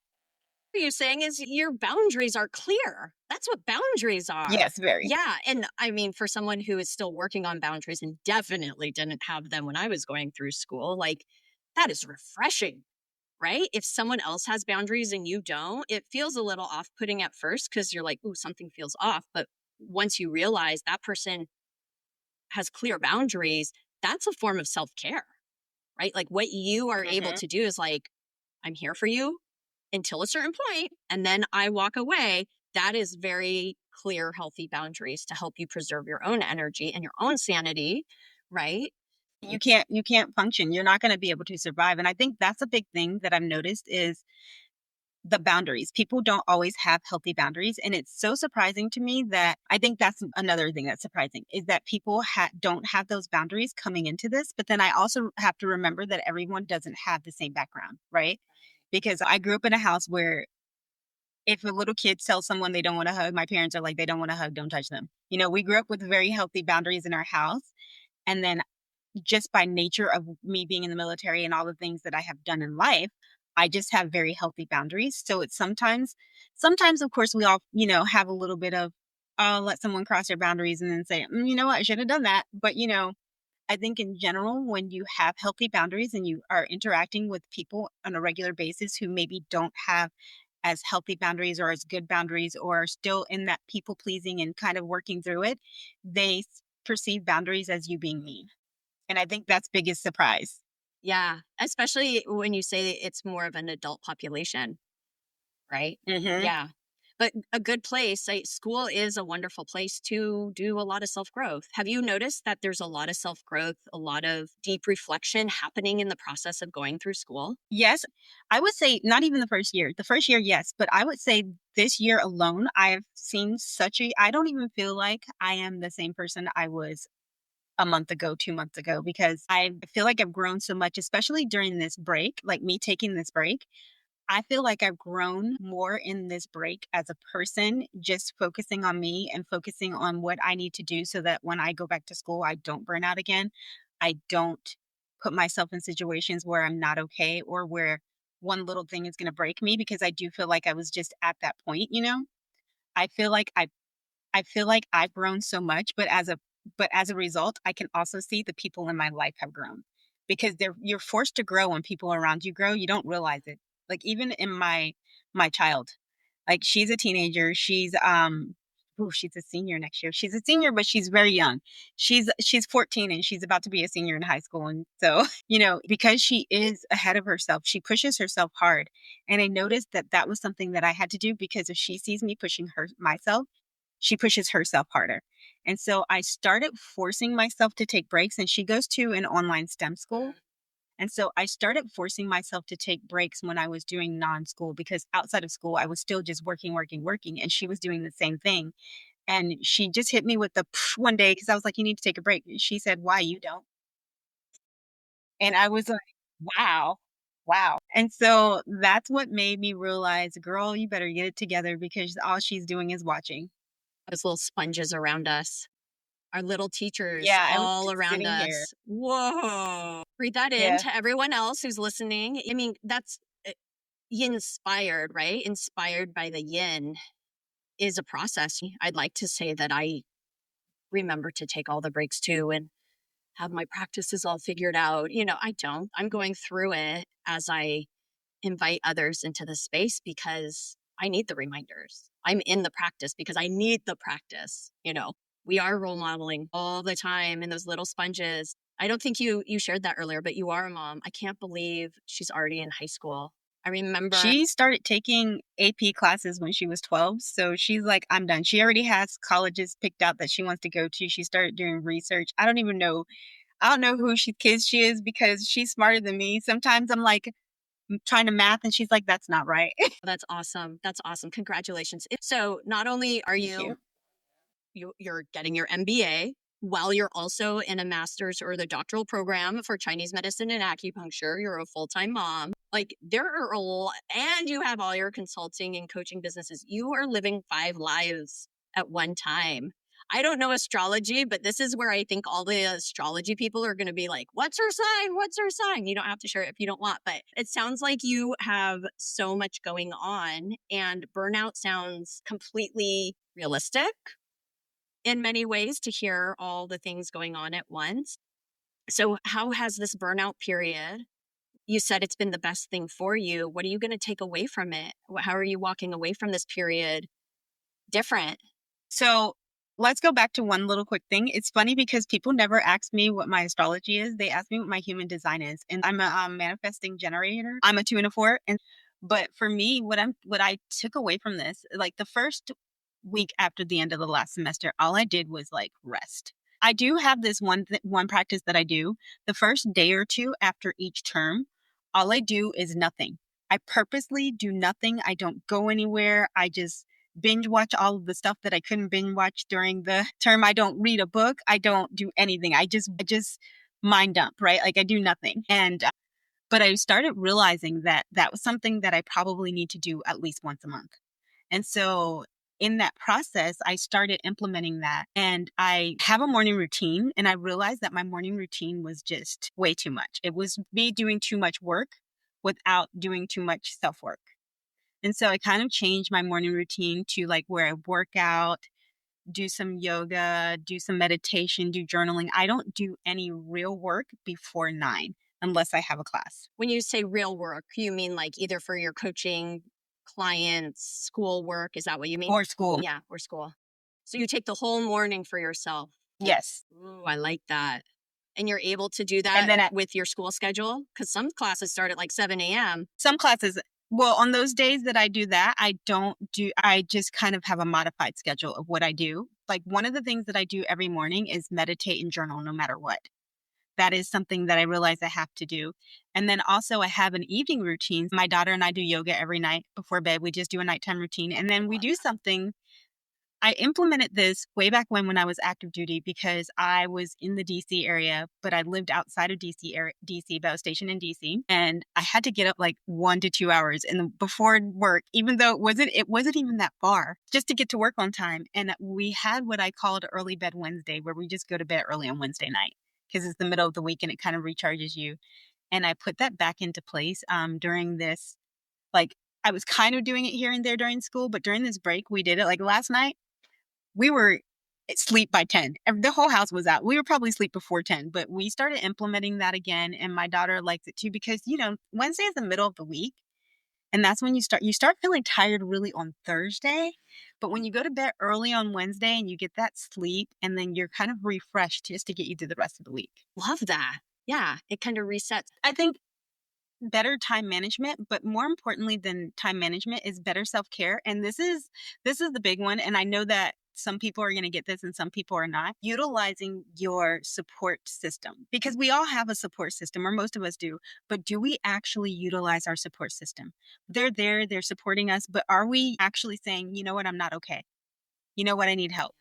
you're saying is your boundaries are clear. That's what boundaries are. Yes, very. Yeah. And I mean, for someone who is still working on boundaries and definitely didn't have them when I was going through school, like that is refreshing, right? If someone else has boundaries and you don't, it feels a little off putting at first because you're like, ooh, something feels off. But once you realize that person has clear boundaries, that's a form of self care, right? Like what you are able to do is like, I'm here for you until a certain point, and then I walk away. That is very clear, healthy boundaries to help you preserve your own energy and your own sanity, right? You can't function. You're not going to be able to survive. And I think that's a big thing that I've noticed is the boundaries. People don't always have healthy boundaries. And it's so surprising to me that I think that's another thing that's surprising is that people don't have those boundaries coming into this. But then I also have to remember that everyone doesn't have the same background, right? Because I grew up in a house where if a little kid tells someone they don't want to hug, my parents are like, they don't want to hug, don't touch them. We grew up with very healthy boundaries in our house. And then just by nature of me being in the military and all the things that I have done in life, I just have very healthy boundaries. So it's sometimes, of course, we all, have a little bit of, let someone cross their boundaries and then say, you know what, I should have done that. But, I think in general, when you have healthy boundaries and you are interacting with people on a regular basis who maybe don't have as healthy boundaries or as good boundaries or are still in that people pleasing and kind of working through it, they perceive boundaries as you being mean. And I think that's biggest surprise. Yeah. Especially when you say it's more of an adult population, right? Mm-hmm. Yeah. But a good place, school is a wonderful place to do a lot of self growth. Have you noticed that there's a lot of self growth, a lot of deep reflection happening in the process of going through school? Yes, I would say not even the first year. The first year, yes, but I would say this year alone, I've seen I don't even feel like I am the same person I was a month ago, 2 months ago, because I feel like I've grown so much, especially during this break, like me taking this break. I feel like I've grown more in this break as a person, just focusing on me and focusing on what I need to do so that when I go back to school, I don't burn out again. I don't put myself in situations where I'm not okay or where one little thing is going to break me, because I do feel like I was just at that point. I feel like I've grown so much, but as a result, I can also see the people in my life have grown, because you're forced to grow when people around you grow. You don't realize it. Like even in my child, Like, she's a teenager. She's a senior next year. She's a senior, but she's very young. She's 14 and she's about to be a senior in high school. And so, because she is ahead of herself, she pushes herself hard. And I noticed that that was something that I had to do, because if she sees me pushing myself, she pushes herself harder. And so I started forcing myself to take breaks, and she goes to an online STEM school. And so I started forcing myself to take breaks when I was doing non-school, because outside of school, I was still just working, working, working. And she was doing the same thing. And she just hit me with the one day, because I was like, you need to take a break. And she said, why? You don't? And I was like, wow, wow. And so that's what made me realize, girl, you better get it together, because all she's doing is watching. Those little sponges around us, our little teachers Yeah, I'm all around sitting us. here. Whoa. Breathe that in Yeah. to everyone else who's listening. I mean, that's Yinspired, right? Inspired by the yin is a process. I'd like to say that I remember to take all the breaks too and have my practices all figured out. I don't. I'm going through it as I invite others into the space, because I need the reminders. I'm in the practice because I need the practice. We are role modeling all the time in those little sponges. I don't think you shared that earlier, but you are a mom. I can't believe she's already in high school. I remember She started taking AP classes when she was 12. So she's like, I'm done. She already has colleges picked out that she wants to go to. She started doing research. I don't know who kids she is, because she's smarter than me. Sometimes I'm like trying to math and she's like, that's not right. That's awesome. That's awesome. Congratulations. So not only are Thank you're getting your MBA while you're also in a master's or the doctoral program for Chinese medicine and acupuncture, you're a full-time mom. Like, there are and you have all your consulting and coaching businesses. You are living 5 lives at one time. I don't know astrology, but this is where I think all the astrology people are going to be like, what's her sign? What's her sign? You don't have to share it if you don't want, but it sounds like you have so much going on, and burnout sounds completely realistic in many ways to hear all the things going on at once. So how has this burnout period, you said it's been the best thing for you. What are you going to take away from it? How are you walking away from this period different? So let's go back to one little quick thing. It's funny because people never ask me what my astrology is. They ask me what my human design is. And I'm a manifesting generator. I'm a 2 and a 4. But for me, what I took away from this, like the first week after the end of the last semester, all I did was like rest. I do have this one practice that I do. The first day or two after each term, all I do is nothing. I purposely do nothing. I don't go anywhere. I just binge watch all of the stuff that I couldn't binge watch during the term. I don't read a book. I don't do anything. I just mind dump, right? Like, I do nothing. But I started realizing that that was something that I probably need to do at least once a month. And so in that process, I started implementing that, and I have a morning routine, and I realized that my morning routine was just way too much. It was me doing too much work without doing too much self work. And so I kind of changed my morning routine to like where I work out, do some yoga, do some meditation, do journaling. I don't do any real work before 9 unless I have a class. When you say real work, you mean like either for your coaching clients, school work? Is that what you mean? Or school. Yeah, or school. So you take the whole morning for yourself. Yes. Ooh, I like that. And you're able to do that And then with your school schedule? Because some classes start at like 7 a.m. Some classes, well, on those days that I do that, I just kind of have a modified schedule of what I do. Like, one of the things that I do every morning is meditate and journal no matter what. That is something that I realize I have to do. And then also I have an evening routine. My daughter and I do yoga every night before bed. We just do a nighttime routine. And then we do something. I implemented this way back when I was active duty, because I was in the DC area, but I lived outside of DC, but I was stationed in DC, and I had to get up like 1 to 2 hours before work, even though it wasn't even that far, just to get to work on time. And we had what I called early bed Wednesday, where we just go to bed early on Wednesday night because it's the middle of the week and it kind of recharges you. And I put that back into place during this, like, I was kind of doing it here and there during school, but during this break, we did it. Like last night, we were asleep by 10. The whole house was out. We were probably asleep before 10, but we started implementing that again. And my daughter likes it too, because, Wednesday is the middle of the week. And that's when you start feeling tired really on Thursday. But when you go to bed early on Wednesday and you get that sleep, and then you're kind of refreshed just to get you through the rest of the week. Love that. Yeah, it kind of resets. I think better time management, but more importantly than time management is better self-care. And this is the big one. And I know that some people are going to get this and some people are not. Utilizing your support system, because we all have a support system, or most of us do, but do we actually utilize our support system? They're there, they're supporting us, but are we actually saying, you know what, I'm not okay. You know what, I need help.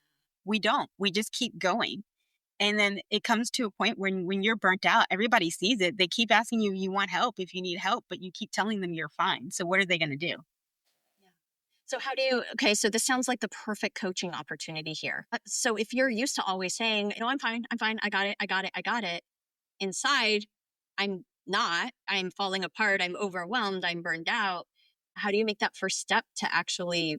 We don't. We just keep going. And then it comes to a point when you're burnt out, everybody sees it. They keep asking you, you want help if you need help, but you keep telling them you're fine. So what are they going to do? So how do you, okay, so this sounds like the perfect coaching opportunity here. So if you're used to always saying, I'm fine, I got it. Inside, I'm not, I'm falling apart, I'm overwhelmed, I'm burned out. How do you make that first step to actually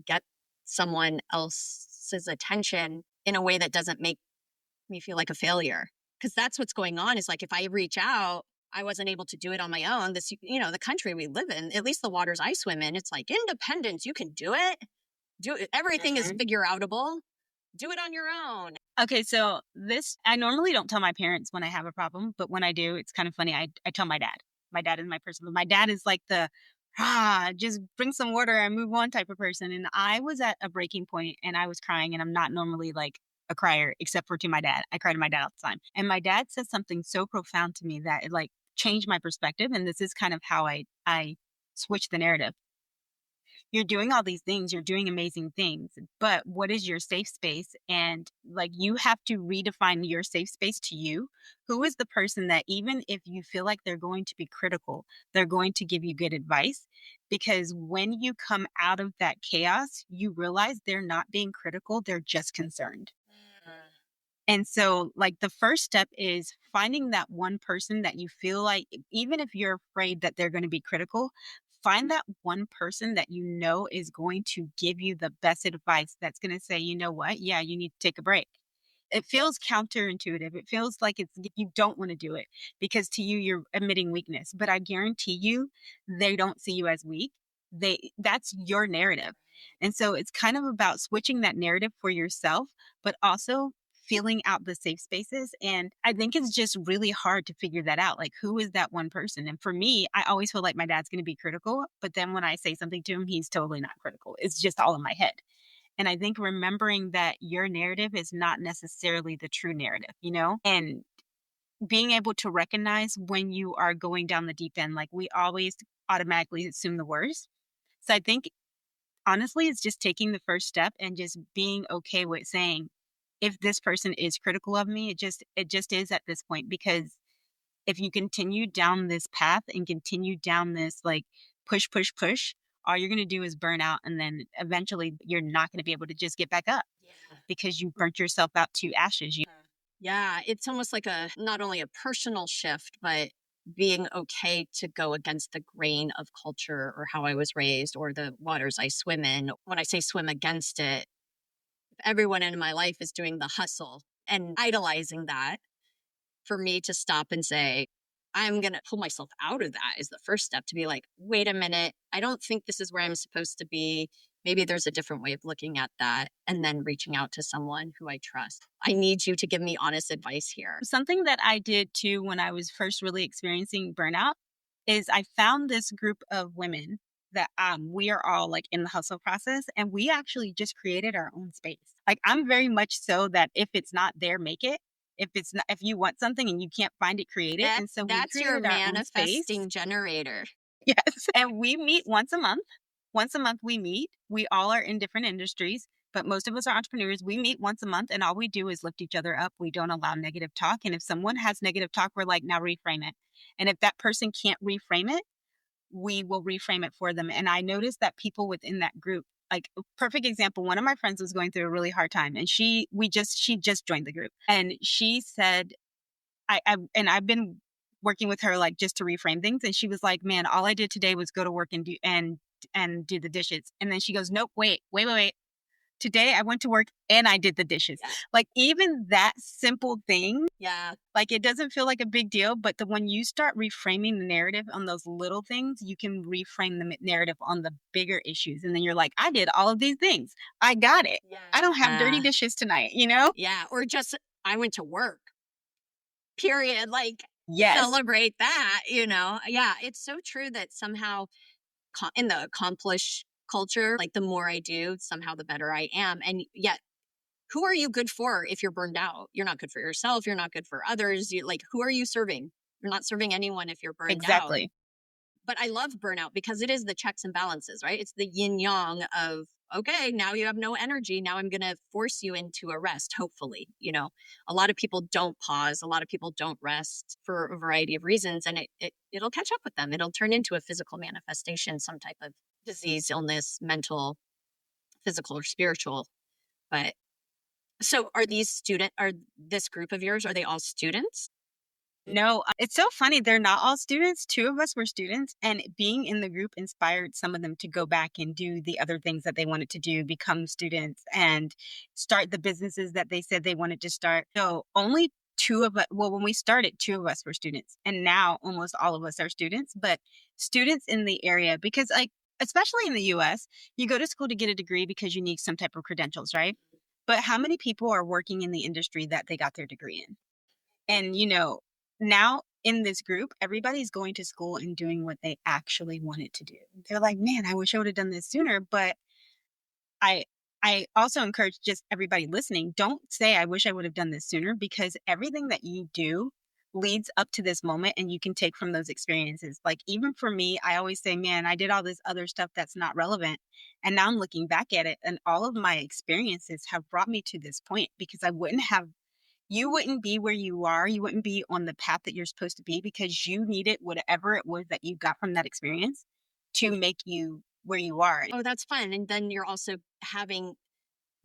get someone else's attention in a way that doesn't make me feel like a failure? Because that's what's going on, is like, if I reach out, I wasn't able to do it on my own. This, the country we live in, at least the waters I swim in, it's like independence. You can do it. Do it. Everything is figure outable. Do it on your own. Okay, so I normally don't tell my parents when I have a problem, but when I do, it's kind of funny. I tell my dad. My dad is my person. My dad is like the, just bring some water and move on type of person. And I was at a breaking point and I was crying, and I'm not normally like a crier except for to my dad. I cry to my dad all the time. And my dad said something so profound to me that it like changed my perspective. And this is kind of how I switched the narrative. You're doing all these things, you're doing amazing things, but what is your safe space? And like, you have to redefine your safe space to you. Who is the person that, even if you feel like they're going to be critical, they're going to give you good advice? Because when you come out of that chaos, you realize they're not being critical, they're just concerned. And so, like, the first step is finding that one person that you feel like, even if you're afraid that they're going to be critical, find that one person that you know is going to give you the best advice, that's going to say, you know what? Yeah, you need to take a break. It feels counterintuitive. It feels like you don't want to do it because to you, you're admitting weakness. But I guarantee you, they don't see you as weak. That's your narrative. And so it's kind of about switching that narrative for yourself, but also feeling out the safe spaces. And I think it's just really hard to figure that out. Like, who is that one person? And for me, I always feel like my dad's going to be critical, but then when I say something to him, he's totally not critical. It's just all in my head. And I think remembering that your narrative is not necessarily the true narrative, and being able to recognize when you are going down the deep end. Like, we always automatically assume the worst. So I think honestly, it's just taking the first step and just being okay with saying, if this person is critical of me, it just is at this point. Because if you continue down this path and continue down this like push, all you're going to do is burn out. And then eventually you're not going to be able to just get back up because you burnt yourself out to ashes. Yeah, it's almost like not only a personal shift, but being okay to go against the grain of culture or how I was raised or the waters I swim in. When I say swim against it, everyone in my life is doing the hustle and idolizing that. For me to stop and say, I'm going to pull myself out of that is the first step, to be like, wait a minute, I don't think this is where I'm supposed to be. Maybe there's a different way of looking at that. And then reaching out to someone who I trust. I need you to give me honest advice here. Something that I did too when I was first really experiencing burnout is I found this group of women that we are all like in the hustle process, and we actually just created our own space. Like, I'm very much so that if it's not there, make it. If you want something and you can't find it, create it. And so that's your manifesting generator. Yes. And we meet once a month. Once a month we meet. We all are in different industries, but most of us are entrepreneurs. We meet once a month, and all we do is lift each other up. We don't allow negative talk. And if someone has negative talk, we're like, now reframe it. And if that person can't reframe it, we will reframe it for them. And I noticed that people within that group, like, perfect example, one of my friends was going through a really hard time, and she just joined the group, and she said, I've been working with her like just to reframe things, and she was like, man, all I did today was go to work and do the dishes. And then she goes, nope, wait. today I went to work and I did the dishes. Yeah. Like even that simple thing, Yeah. like it doesn't feel like a big deal, but when you start reframing the narrative on those little things, you can reframe the narrative on the bigger issues. And then you're like, I did all of these things. I got it. Yeah. I don't have dirty dishes tonight, you know? Yeah. Or just, I went to work, period. Like, Yes. celebrate that, you know? Yeah. It's so true that somehow in the accomplish culture, like the more I do, somehow the better I am. And yet, who are you good for if you're burned out? You're not good for yourself. You're not good for others. You like, who are you serving? You're not serving anyone if you're burned out. Exactly. But I love burnout because it is the checks and balances, right? It's the yin yang of, okay, now you have no energy. Now I'm going to force you into a rest, hopefully. You know, a lot of people don't pause. A lot of people don't rest for a variety of reasons. And it'll catch up with them. It'll turn into a physical manifestation, some type of disease, illness, mental, physical, or spiritual. But so are this group of yours, are they all students? No, it's so funny. They're not all students. Two of us were students, and being in the group inspired some of them to go back and do the other things that they wanted to do, become students, and start the businesses that they said they wanted to start. So only two of us, well, when we started, two of us were students, and now almost all of us are students, but students in the area, because like, especially in the US, you go to school to get a degree because you need some type of credentials, right? But how many people are working in the industry that they got their degree in? And, now in this group, everybody's going to school and doing what they actually wanted to do. They're like, man, I wish I would have done this sooner. But I, I also encourage just everybody listening, don't say, I wish I would have done this sooner, because everything that you do leads up to this moment and you can take from those experiences. Like, even for me, I always say, man, I did all this other stuff that's not relevant. And now I'm looking back at it, and all of my experiences have brought me to this point, because you wouldn't be where you are. You wouldn't be on the path that you're supposed to be, because you needed whatever it was that you got from that experience to make you where you are. Oh, that's fun. And then you're also having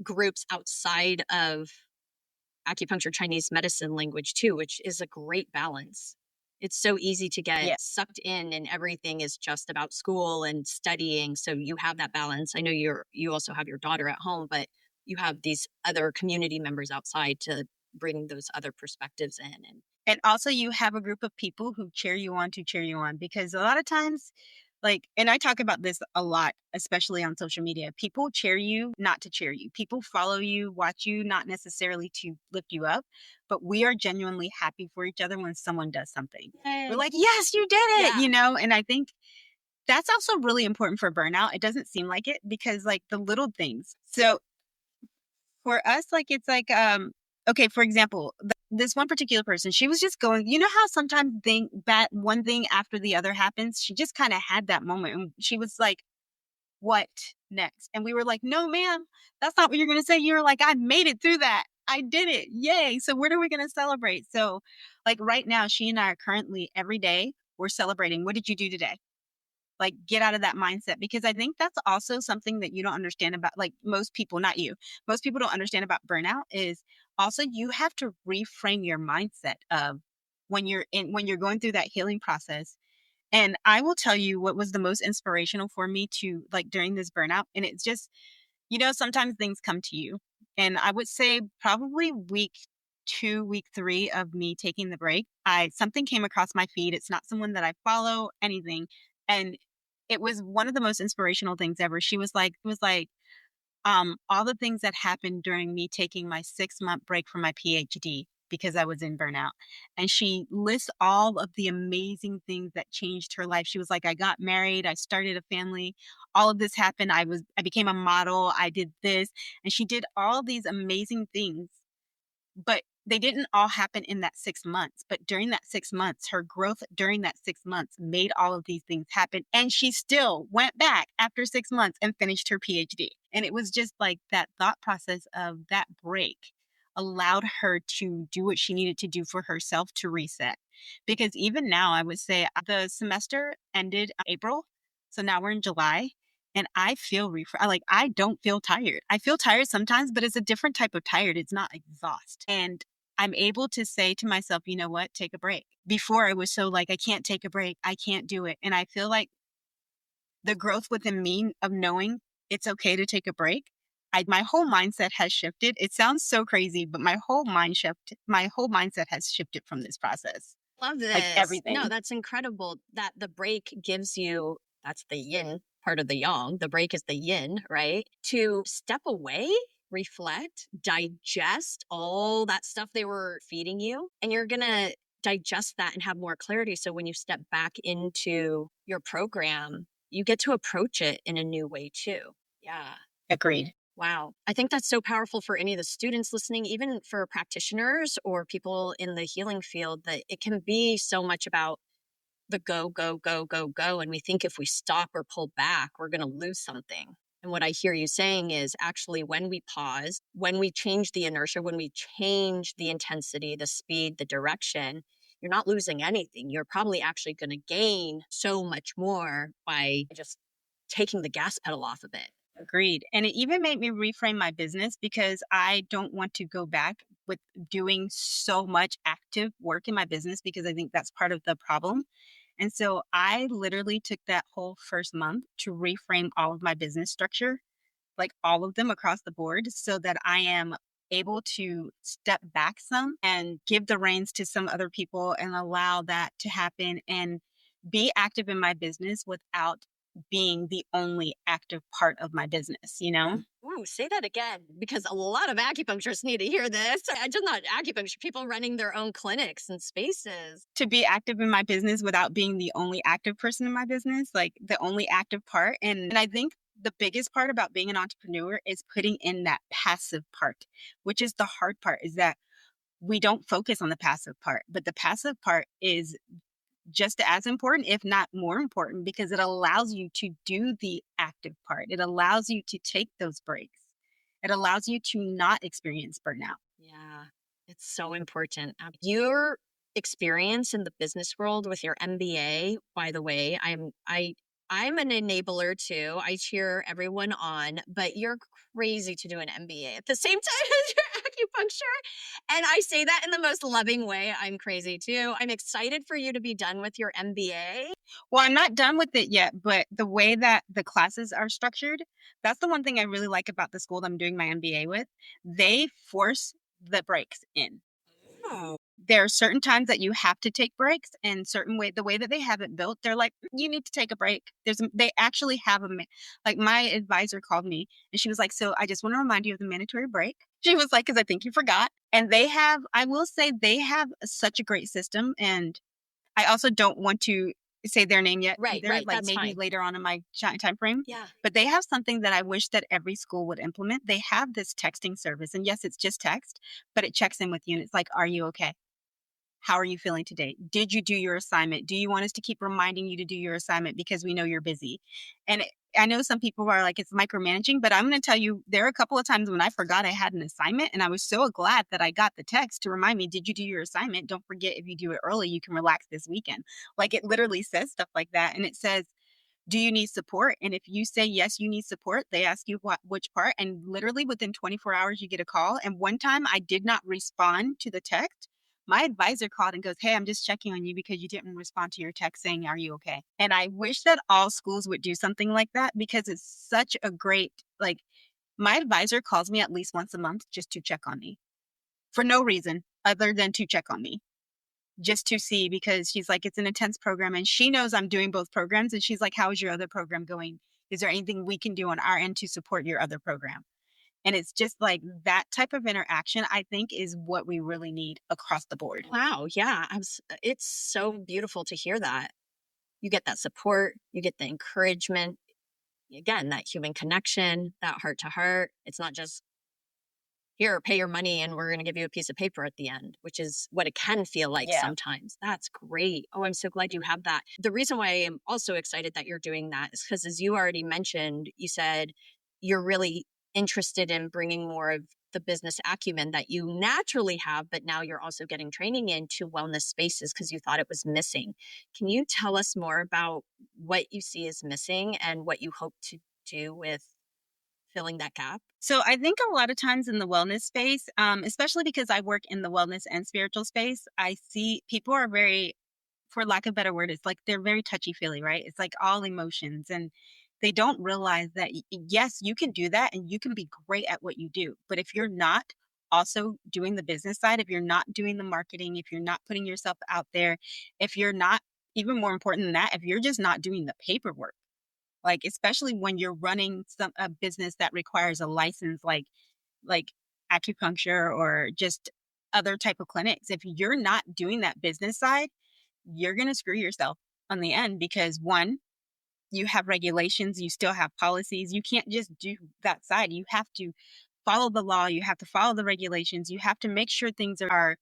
groups outside of acupuncture Chinese medicine language too, which is a great balance. It's so easy to get Yeah. sucked in, and everything is just about school and studying. So you have that balance. I know you also have your daughter at home, but you have these other community members outside to bring those other perspectives in. And also you have a group of people who cheer you on, because a lot of times, like, and I talk about this a lot, especially on social media, people cheer you not to cheer you. People follow you, watch you, not necessarily to lift you up, but we are genuinely happy for each other when someone does something. We're like, yes, you did it, Yeah. And I think that's also really important for burnout. It doesn't seem like it, because like the little things. So for us, like, it's like, okay, for example, this one particular person, she was just going, how sometimes one thing after the other happens, she just kind of had that moment, and she was like, what next? And we were like, no, ma'am, that's not what you're going to say. You're like, I made it through that. I did it. Yay. So what are we going to celebrate? So like right now, she and I are currently every day, we're celebrating. What did you do today? Like, get out of that mindset, because I think that's also something that you don't understand about, like, most people, not you, most people don't understand about burnout, is also you have to reframe your mindset of when you're going through that healing process. And I will tell you what was the most inspirational for me to, like, during this burnout. And it's just, sometimes things come to you. And I would say probably week 2, week 3 of me taking the break, something came across my feed. It's not someone that I follow, anything. And it was one of the most inspirational things ever. She was like, all the things that happened during me taking my 6-month break from my PhD because I was in burnout. And she lists all of the amazing things that changed her life. She was like, I got married, I started a family, all of this happened. I became a model, I did this. And she did all these amazing things, but they didn't all happen in that 6 months. But during that 6 months, her growth during that 6 months made all of these things happen. And she still went back after 6 months and finished her PhD. And it was just like that thought process of that break allowed her to do what she needed to do for herself to reset. Because even now, I would say the semester ended April. So now we're in July. And I feel like I don't feel tired. I feel tired sometimes, but it's a different type of tired. It's not exhaust. And I'm able to say to myself, you know what, take a break. Before I was so like, I can't take a break. I can't do it. And I feel like the growth within me of knowing it's okay to take a break, my whole mindset has shifted. It sounds so crazy, but my whole mindset has shifted from this process. Love this. Like everything. No, that's incredible that the break gives you, that's the yin part of the yang. The break is the yin, right? To step away, reflect, digest all that stuff they were feeding you. And you're going to digest that and have more clarity. So when you step back into your program, you get to approach it in a new way too. Yeah. Agreed. Wow. I think that's so powerful for any of the students listening, even for practitioners or people in the healing field, that it can be so much about the go, go, go, go, go. And we think if we stop or pull back, we're going to lose something. And what I hear you saying is actually when we pause, when we change the inertia, when we change the intensity, the speed, the direction, you're not losing anything. You're probably actually going to gain so much more by just taking the gas pedal off a bit. Agreed. And it even made me reframe my business because I don't want to go back with doing so much active work in my business because I think that's part of the problem. And so I literally took that whole first month to reframe all of my business structure, like all of them across the board, so that I am able to step back some and give the reins to some other people and allow that to happen and be active in my business without being the only active part of my business, you know? Ooh, say that again, because a lot of acupuncturists need to hear this. Just not acupuncture, people running their own clinics and spaces. To be active in my business without being the only active person in my business, like the only active part. And I think the biggest part about being an entrepreneur is putting in that passive part, which is the hard part, is that we don't focus on the passive part, but the passive part is just as important, if not more important, because it allows you to do the active part. It allows you to take those breaks. It allows you to not experience burnout. Yeah, it's so important. Your experience in the business world with your MBA, by the way, I'm an enabler too. I cheer everyone on, but you're crazy to do an MBA at the same time as your acupuncture. And I say that in the most loving way. I'm crazy too. I'm excited for you to be done with your MBA. Well, I'm not done with it yet, but the way that the classes are structured, that's the one thing I really like about the school that I'm doing my MBA with. They force the breaks in. Oh. There are certain times that you have to take breaks, and the way that they have it built, they're like, you need to take a break. They actually have like my advisor called me and she was like, so I just want to remind you of the mandatory break. She was like, because I think you forgot. And I will say they have such a great system. And I also don't want to say their name yet. Right, Either, right. like That's maybe fine. later on in my time frame. Yeah. But they have something that I wish that every school would implement. They have this texting service. And yes, it's just text, but it checks in with you and it's like, are you okay? How are you feeling today? Did you do your assignment? Do you want us to keep reminding you to do your assignment because we know you're busy? And I know some people are like, it's micromanaging, but I'm going to tell you, there are a couple of times when I forgot I had an assignment and I was so glad that I got the text to remind me, did you do your assignment? Don't forget, if you do it early, you can relax this weekend. Like it literally says stuff like that. And it says, do you need support? And if you say yes, you need support, they ask you which part. And literally within 24 hours, you get a call. And one time I did not respond to the text. My advisor called and goes, hey, I'm just checking on you because you didn't respond to your text saying, are you okay? And I wish that all schools would do something like that because it's such a great, like, my advisor calls me at least once a month just to check on me for no reason other than to check on me. Just to see, because she's like, it's an intense program and she knows I'm doing both programs. And she's like, how is your other program going? Is there anything we can do on our end to support your other program? And it's just like that type of interaction, I think, is what we really need across the board. Wow. Yeah. It's so beautiful to hear that. You get that support, you get the encouragement. Again, that human connection, that heart to heart. It's not just here, pay your money and we're going to give you a piece of paper at the end, which is what it can feel like sometimes. That's great. Oh, I'm so glad you have that. The reason why I am also excited that you're doing that is because, as you already mentioned, you said you're really interested in bringing more of the business acumen that you naturally have, but now you're also getting training into wellness spaces because you thought it was missing. Can you tell us more about what you see as missing and what you hope to do with filling that gap? So I think a lot of times in the wellness space, especially because I work in the wellness and spiritual space, I see people are very, for lack of a better word, it's like they're very touchy feely, right? It's like all emotions. And They don't realize that, yes, you can do that and you can be great at what you do. But if you're not also doing the business side, if you're not doing the marketing, if you're not putting yourself out there, if you're not, even more important than that, if you're just not doing the paperwork, like especially when you're running a business that requires a license, like acupuncture or just other type of clinics, if you're not doing that business side, you're going to screw yourself on the end because one, you have regulations, you still have policies. You can't just do that side. You have to follow the law, you have to follow the regulations, you have to make sure things are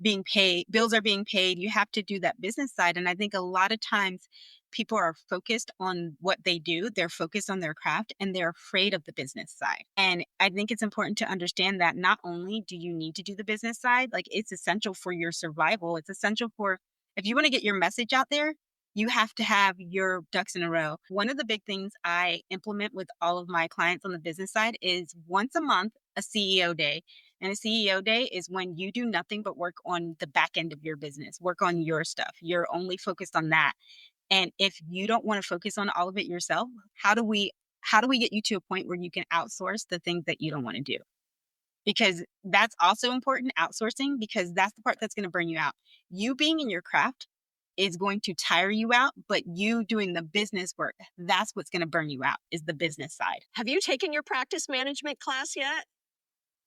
being paid, bills are being paid. You have to do that business side. And I think a lot of times people are focused on what they do, they're focused on their craft, and they're afraid of the business side. And I think it's important to understand that not only do you need to do the business side, like it's essential for your survival, it's essential for if you want to get your message out there. You have to have your ducks in a row. One of the big things I implement with all of my clients on the business side is once a month, a CEO day. And a CEO day is when you do nothing but work on the back end of your business, work on your stuff. You're only focused on that. And if you don't want to focus on all of it yourself, how do we get you to a point where you can outsource the things that you don't want to do? Because that's also important, outsourcing, because that's the part that's going to burn you out. You being in your craft is going to tire you out, but you doing the business work, that's what's going to burn you out, is the business side. Have you taken your practice management class yet?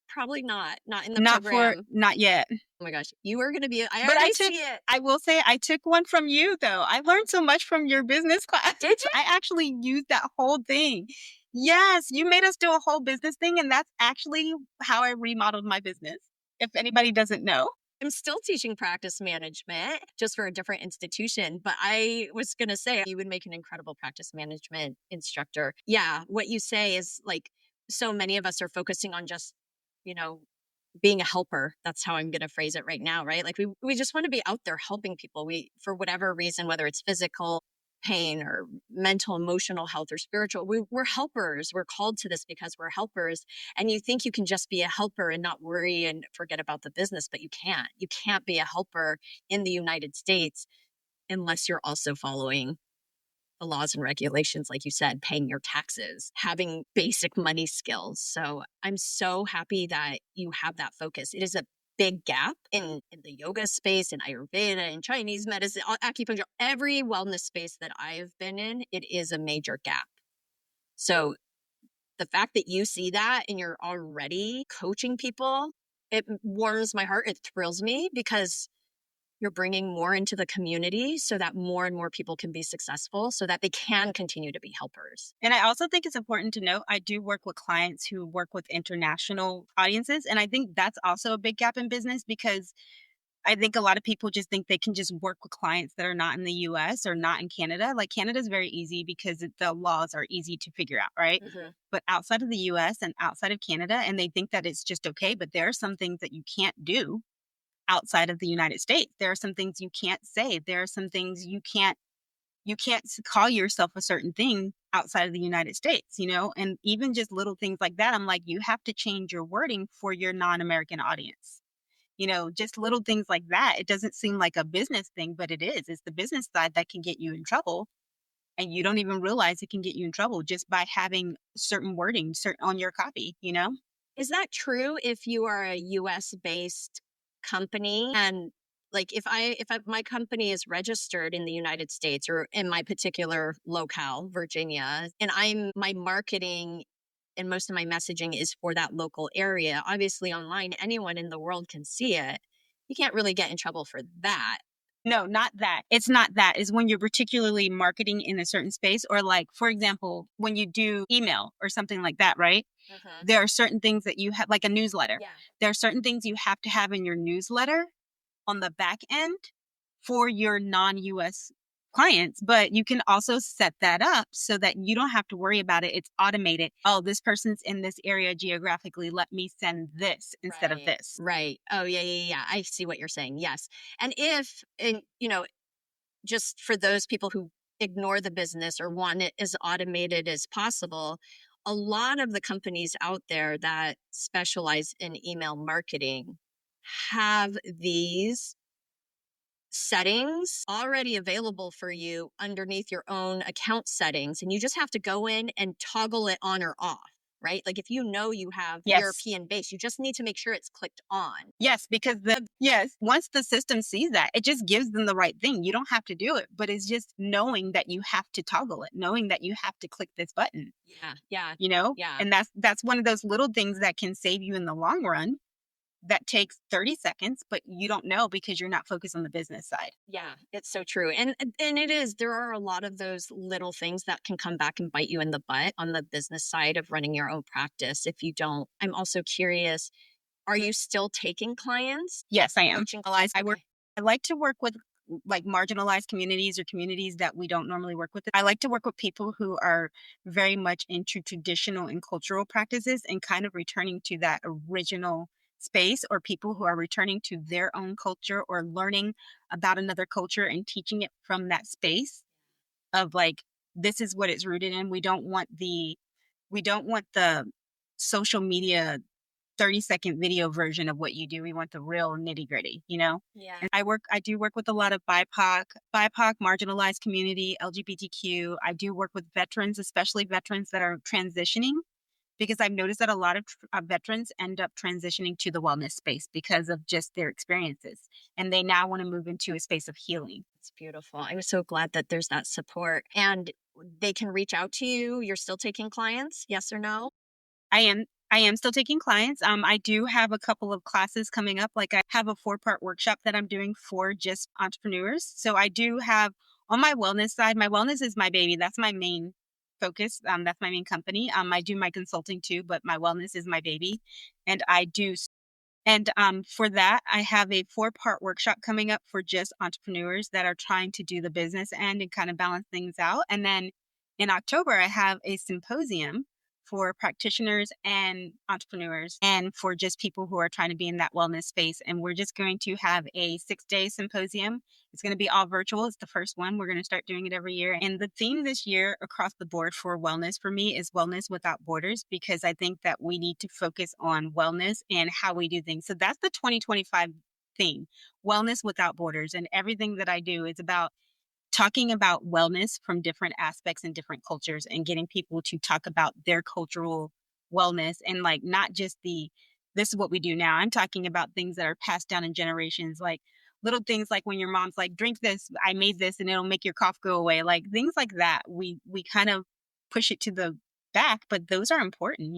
Probably not. Not in the Not program. not yet. Oh my gosh. You are going to be, I But already see it. I will say I took one from you though. I learned so much from your business class. Did you? I actually used that whole thing. Yes, you made us do a whole business thing, and that's actually how I remodeled my business. If anybody doesn't know. I'm still teaching practice management just for a different institution, but I was going to say you would make an incredible practice management instructor. Yeah, what you say is like so many of us are focusing on just, you know, being a helper. That's how I'm going to phrase it right now, right? Like we just want to be out there helping people. We, for whatever reason, whether it's physical pain or mental, emotional health or spiritual, we're helpers. We're called to this because we're helpers. And you think you can just be a helper and not worry and forget about the business, but you can't. You can't be a helper in the United States unless you're also following the laws and regulations, like you said, paying your taxes, having basic money skills. So I'm so happy that you have that focus. It is a big gap in the yoga space, in Ayurveda, in Chinese medicine, acupuncture, every wellness space that I've been in, it is a major gap. So the fact that you see that and you're already coaching people, it warms my heart. It thrills me because you're bringing more into the community so that more and more people can be successful so that they can continue to be helpers. And I also think it's important to note I do work with clients who work with international audiences. And I think that's also a big gap in business because I think a lot of people just think they can just work with clients that are not in the US or not in Canada. Like Canada is very easy because the laws are easy to figure out, right? Mm-hmm. But outside of the US and outside of Canada, and they think that it's just okay, but there are some things that you can't do outside of the United States. There are some things you can't say. There are some things you can't call yourself a certain thing outside of the United States, and even just little things like that. I'm like, you have to change your wording for your non-American audience. Just little things like that. It doesn't seem like a business thing, but it is. It's the business side that can get you in trouble. And you don't even realize it can get you in trouble just by having certain wording on your copy. Is that true if you are a US based company? And like if my company is registered in the United States or in my particular locale, Virginia, and my marketing and most of my messaging is for that local area, obviously online, anyone in the world can see it. You can't really get in trouble for that. No, not that. It's not that. It's when you're particularly marketing in a certain space, or like, for example, when you do email or something like that, right? Mm-hmm. There are certain things that you have, like a newsletter. Yeah. There are certain things you have to have in your newsletter on the back end for your non-US clients, but you can also set that up so that you don't have to worry about it. It's automated. Oh, this person's in this area geographically. Let me send this instead of this. Right. Oh, yeah. I see what you're saying. Yes. And just for those people who ignore the business or want it as automated as possible, a lot of the companies out there that specialize in email marketing have these settings already available for you underneath your own account settings. And you just have to go in and toggle it on or off, right? Like if you know you have Yes. European base, you just need to make sure it's clicked on. Yes, because once the system sees that, it just gives them the right thing. You don't have to do it, but it's just knowing that you have to toggle it, knowing that you have to click this button. Yeah. And that's one of those little things that can save you in the long run. That takes 30 seconds, but you don't know because you're not focused on the business side. Yeah, it's so true. And there are a lot of those little things that can come back and bite you in the butt on the business side of running your own practice if you don't. I'm also curious, are you still taking clients? Yes, I am. Coaching clients? I like to work with like marginalized communities or communities that we don't normally work with. I like to work with people who are very much into traditional and cultural practices and kind of returning to that original space, or people who are returning to their own culture or learning about another culture and teaching it from that space of like, this is what it's rooted in. We don't want the social media 30-second video version of what you do. We want the real nitty-gritty, Yeah. And I do work with a lot of BIPOC, marginalized community, LGBTQ. I do work with veterans, especially veterans that are transitioning, because I've noticed that a lot of veterans end up transitioning to the wellness space because of just their experiences. And they now want to move into a space of healing. It's beautiful. I'm so glad that there's that support. And they can reach out to you. You're still taking clients, yes or no? I am still taking clients. I do have a couple of classes coming up. Like I have a 4-part workshop that I'm doing for just entrepreneurs. So I do have on my wellness side, my wellness is my baby. That's my main focus. That's my main company. I do my consulting too, but my wellness is my baby. And for that, I have a 4-part workshop coming up for just entrepreneurs that are trying to do the business end and kind of balance things out. And then in October, I have a symposium for practitioners and entrepreneurs and for just people who are trying to be in that wellness space. And we're just going to have a 6-day symposium. It's going to be all virtual. It's the first one. We're going to start doing it every year. And the theme this year across the board for wellness for me is wellness without borders, because I think that we need to focus on wellness and how we do things. So that's the 2025 theme, wellness without borders. And everything that I do is about talking about wellness from different aspects and different cultures and getting people to talk about their cultural wellness and like not just this is what we do now. I'm talking about things that are passed down in generations, like little things like when your mom's like, drink this, I made this and it'll make your cough go away. Like things like that. We kind of push it to the back, but those are important,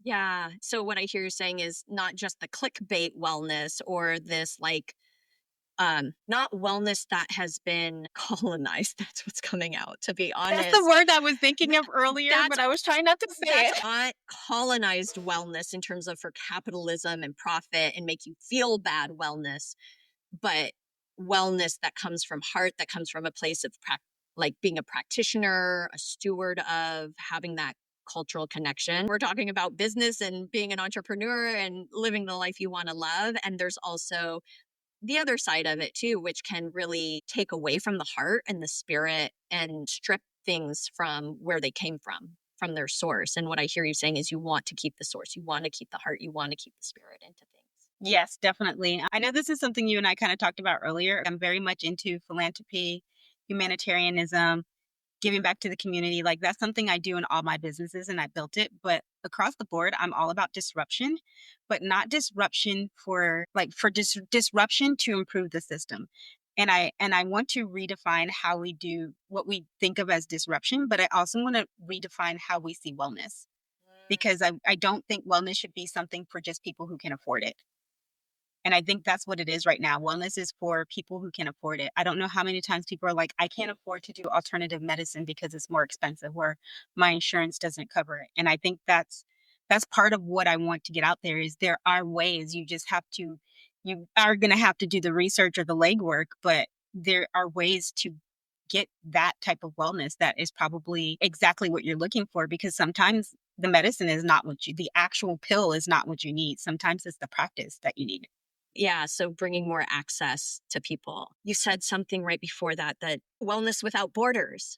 Yeah. So what I hear you saying is not just the clickbait wellness or this like not wellness that has been colonized. That's what's coming out, to be honest. That's the word I was thinking of earlier, but I was trying not to say it. Not colonized wellness in terms of for capitalism and profit and make you feel bad wellness, but wellness that comes from heart, that comes from a place of like being a practitioner, a steward of having that cultural connection. We're talking about business and being an entrepreneur and living the life you want to love. And there's also the other side of it too, which can really take away from the heart and the spirit and strip things from where they came from their source. And what I hear you saying is you want to keep the source, you want to keep the heart, you want to keep the spirit into things. Yes, definitely. I know this is something you and I kind of talked about earlier. I'm very much into philanthropy, humanitarianism, giving back to the community. Like that's something I do in all my businesses and I built it. But across the board, I'm all about disruption, but not disruption disruption to improve the system. And I want to redefine how we do what we think of as disruption, but I also want to redefine how we see wellness, because I don't think wellness should be something for just people who can afford it. And I think that's what it is right now. Wellness is for people who can afford it. I don't know how many times people are like, I can't afford to do alternative medicine because it's more expensive, where my insurance doesn't cover it. And I think that's part of what I want to get out there is there are ways. You are going to have to do the research or the legwork, but there are ways to get that type of wellness that is probably exactly what you're looking for, because sometimes the medicine is not the actual pill is not what you need. Sometimes it's the practice that you need. Yeah, so bringing more access to people. You said something right before that wellness without borders.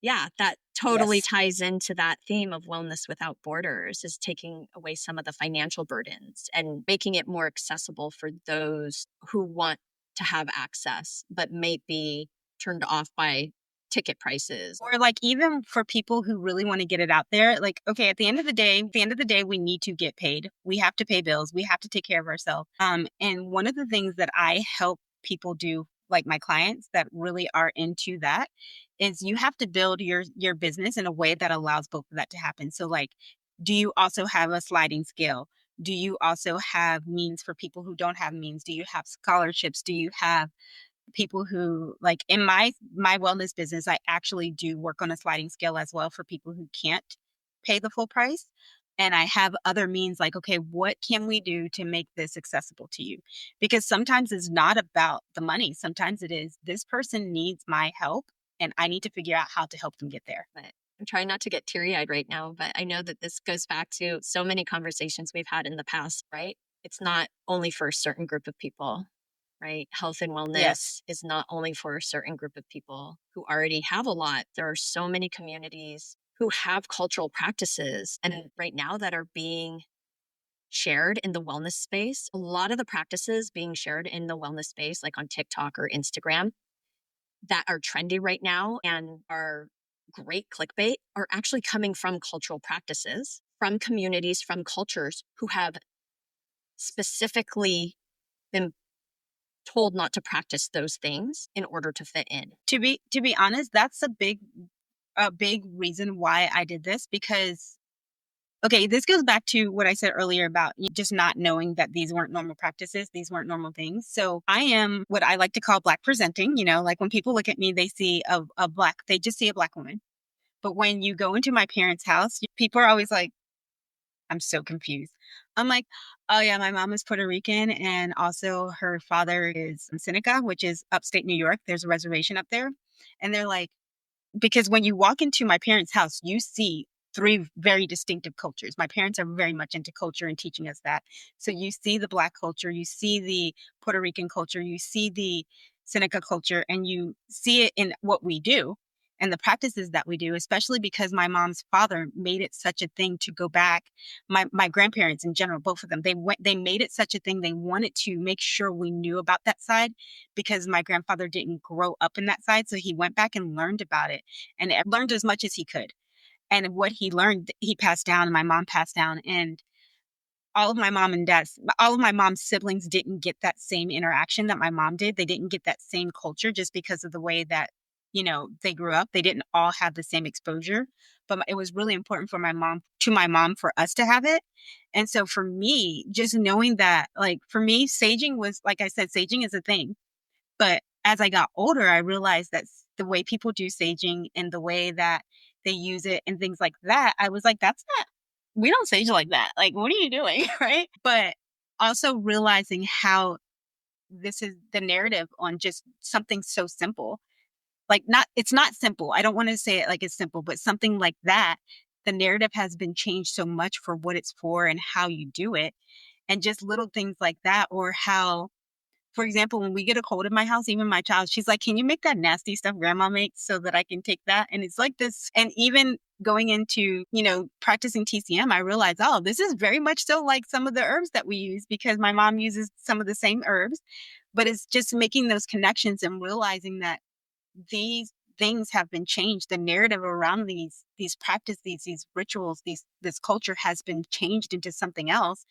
Yeah, that totally ties into that theme of wellness without borders, is taking away some of the financial burdens and making it more accessible for those who want to have access, but may be turned off by ticket prices. Or like even for people who really want to get it out there, like, okay, at the end of the day, we need to get paid. We have to pay bills. We have to take care of ourselves. And one of the things that I help people do, like my clients that really are into that, is you have to build your business in a way that allows both of that to happen. So like, do you also have a sliding scale? Do you also have means for people who don't have means? Do you have scholarships? Do you have people who, like, in my wellness business, I actually do work on a sliding scale as well for people who can't pay the full price. And I have other means like, okay, what can we do to make this accessible to you? Because sometimes it's not about the money. Sometimes it is, this person needs my help and I need to figure out how to help them get there. But I'm trying not to get teary-eyed right now, but I know that this goes back to so many conversations we've had in the past, right? It's not only for a certain group of people, right? Health and wellness Yes. is not only for a certain group of people who already have a lot. There are so many communities who have cultural practices and right now that are being shared in the wellness space. A lot of the practices being shared in the wellness space, like on TikTok or Instagram, that are trendy right now and are great clickbait, are actually coming from cultural practices, from communities, from cultures who have specifically been told not to practice those things in order to fit in. To be honest, that's a big reason why I did this, because okay, this goes back to what I said earlier about you just not knowing that these weren't normal practices, these weren't normal things. So I am what I like to call Black presenting. Like when people look at me, they just see a Black woman. But when you go into my parents' house, people are always like, I'm so confused. I'm like, oh yeah, my mom is Puerto Rican and also her father is in Seneca, which is upstate New York. There's a reservation up there. And they're like, because when you walk into my parents' house, you see three very distinctive cultures. My parents are very much into culture and teaching us that. So you see the Black culture, you see the Puerto Rican culture, you see the Seneca culture, and you see it in what we do and the practices that we do, especially because my mom's father made it such a thing to go back. My grandparents in general, both of them, they made it such a thing. They wanted to make sure we knew about that side because my grandfather didn't grow up in that side. So he went back and learned about it and learned as much as he could. And what he learned, he passed down, and my mom passed down. And all of my mom's siblings didn't get that same interaction that my mom did. They didn't get that same culture just because of the way that, they grew up. They didn't all have the same exposure. But it was really important for my mom, for us to have it. And so for me, just knowing that, like, for me, saging was, like I said, saging is a thing. But as I got older, I realized that the way people do saging and the way that they use it and things like that, I was like, we don't sage like that. Like, what are you doing? Right. But also realizing how this is the narrative on just something so simple. Like, it's not simple. I don't want to say it like it's simple, but something like that, the narrative has been changed so much for what it's for and how you do it. And just little things like that, or how, for example, when we get a cold in my house, even my child, she's like, can you make that nasty stuff grandma makes so that I can take that? And it's like this. And even going into, practicing TCM, I realized, oh, this is very much so like some of the herbs that we use because my mom uses some of the same herbs. But it's just making those connections and realizing that these things have been changed. The narrative around these practices, these rituals, this culture has been changed into something else.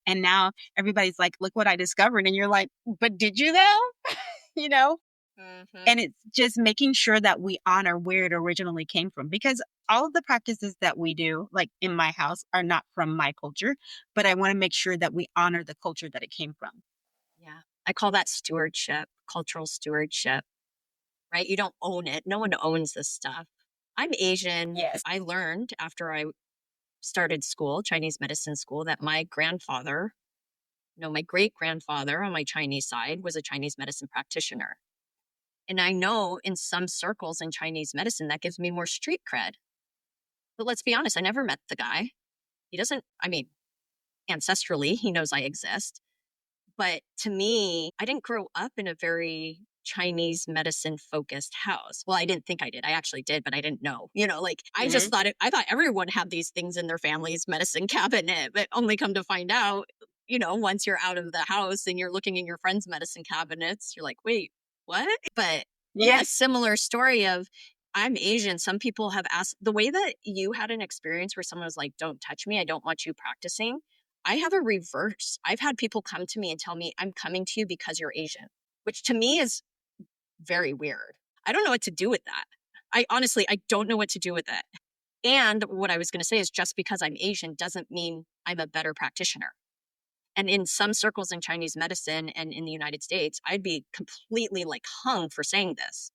And now everybody's like, look what I discovered. And you're like, but did you though? you know? Mm-hmm. And it's just making sure that we honor where it originally came from, because all of the practices that we do, like in my house, are not from my culture, but I want to make sure that we honor the culture that it came from. Yeah. I call that stewardship, cultural stewardship, right? You don't own it. No one owns this stuff. I'm Asian. Yes. I learned after I started school, Chinese medicine school, that my grandfather, no, my great grandfather on my Chinese side was a Chinese medicine practitioner. And I know in some circles in Chinese medicine, that gives me more street cred. But let's be honest, I never met the guy. He doesn't, I mean, ancestrally, he knows I exist. But to me, I didn't grow up in a very Chinese medicine focused house. Well, I didn't think I did. I actually did, but I didn't know. I just thought I thought everyone had these things in their family's medicine cabinet, but only come to find out once you're out of the house and you're looking in your friend's medicine cabinets, you're like, wait, what? But yeah, similar story of I'm Asian. Some people have asked the way that you had an experience where someone was like, don't touch me. I don't want you practicing. I have a reverse. I've had people come to me and tell me, I'm coming to you because you're Asian, which to me is very weird. I don't know what to do with that. I don't know what to do with it. And what I was going to say is just because I'm Asian doesn't mean I'm a better practitioner. And in some circles in Chinese medicine and in the United States, I'd be completely like hung for saying this.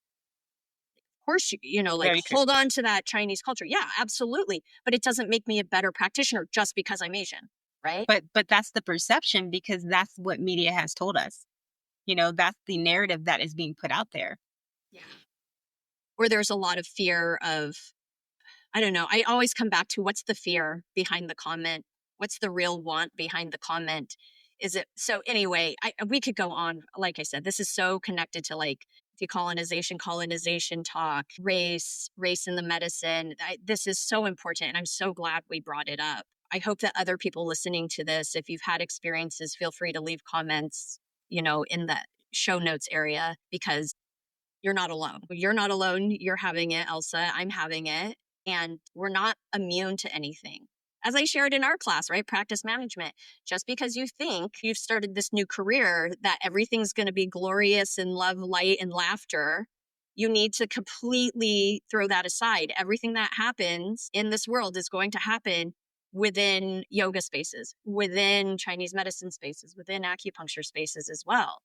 Of course, like hold on to that Chinese culture. Yeah, absolutely. But it doesn't make me a better practitioner just because I'm Asian, right? But that's the perception, because that's what media has told us. That's the narrative that is being put out there. Yeah. Or there's a lot of fear of, I don't know. I always come back to what's the fear behind the comment? What's the real want behind the comment? Is it so anyway, we could go on. Like I said, this is so connected to like colonization talk, race in the medicine. This is so important. And I'm so glad we brought it up. I hope that other people listening to this, if you've had experiences, feel free to leave comments, in the show notes area, because you're not alone. You're not alone. You're having it, Elsa. I'm having it. And we're not immune to anything. As I shared in our class, right? Practice management. Just because you think you've started this new career that everything's going to be glorious and love, light, and laughter, you need to completely throw that aside. Everything that happens in this world is going to happen within yoga spaces, within Chinese medicine spaces, within acupuncture spaces as well.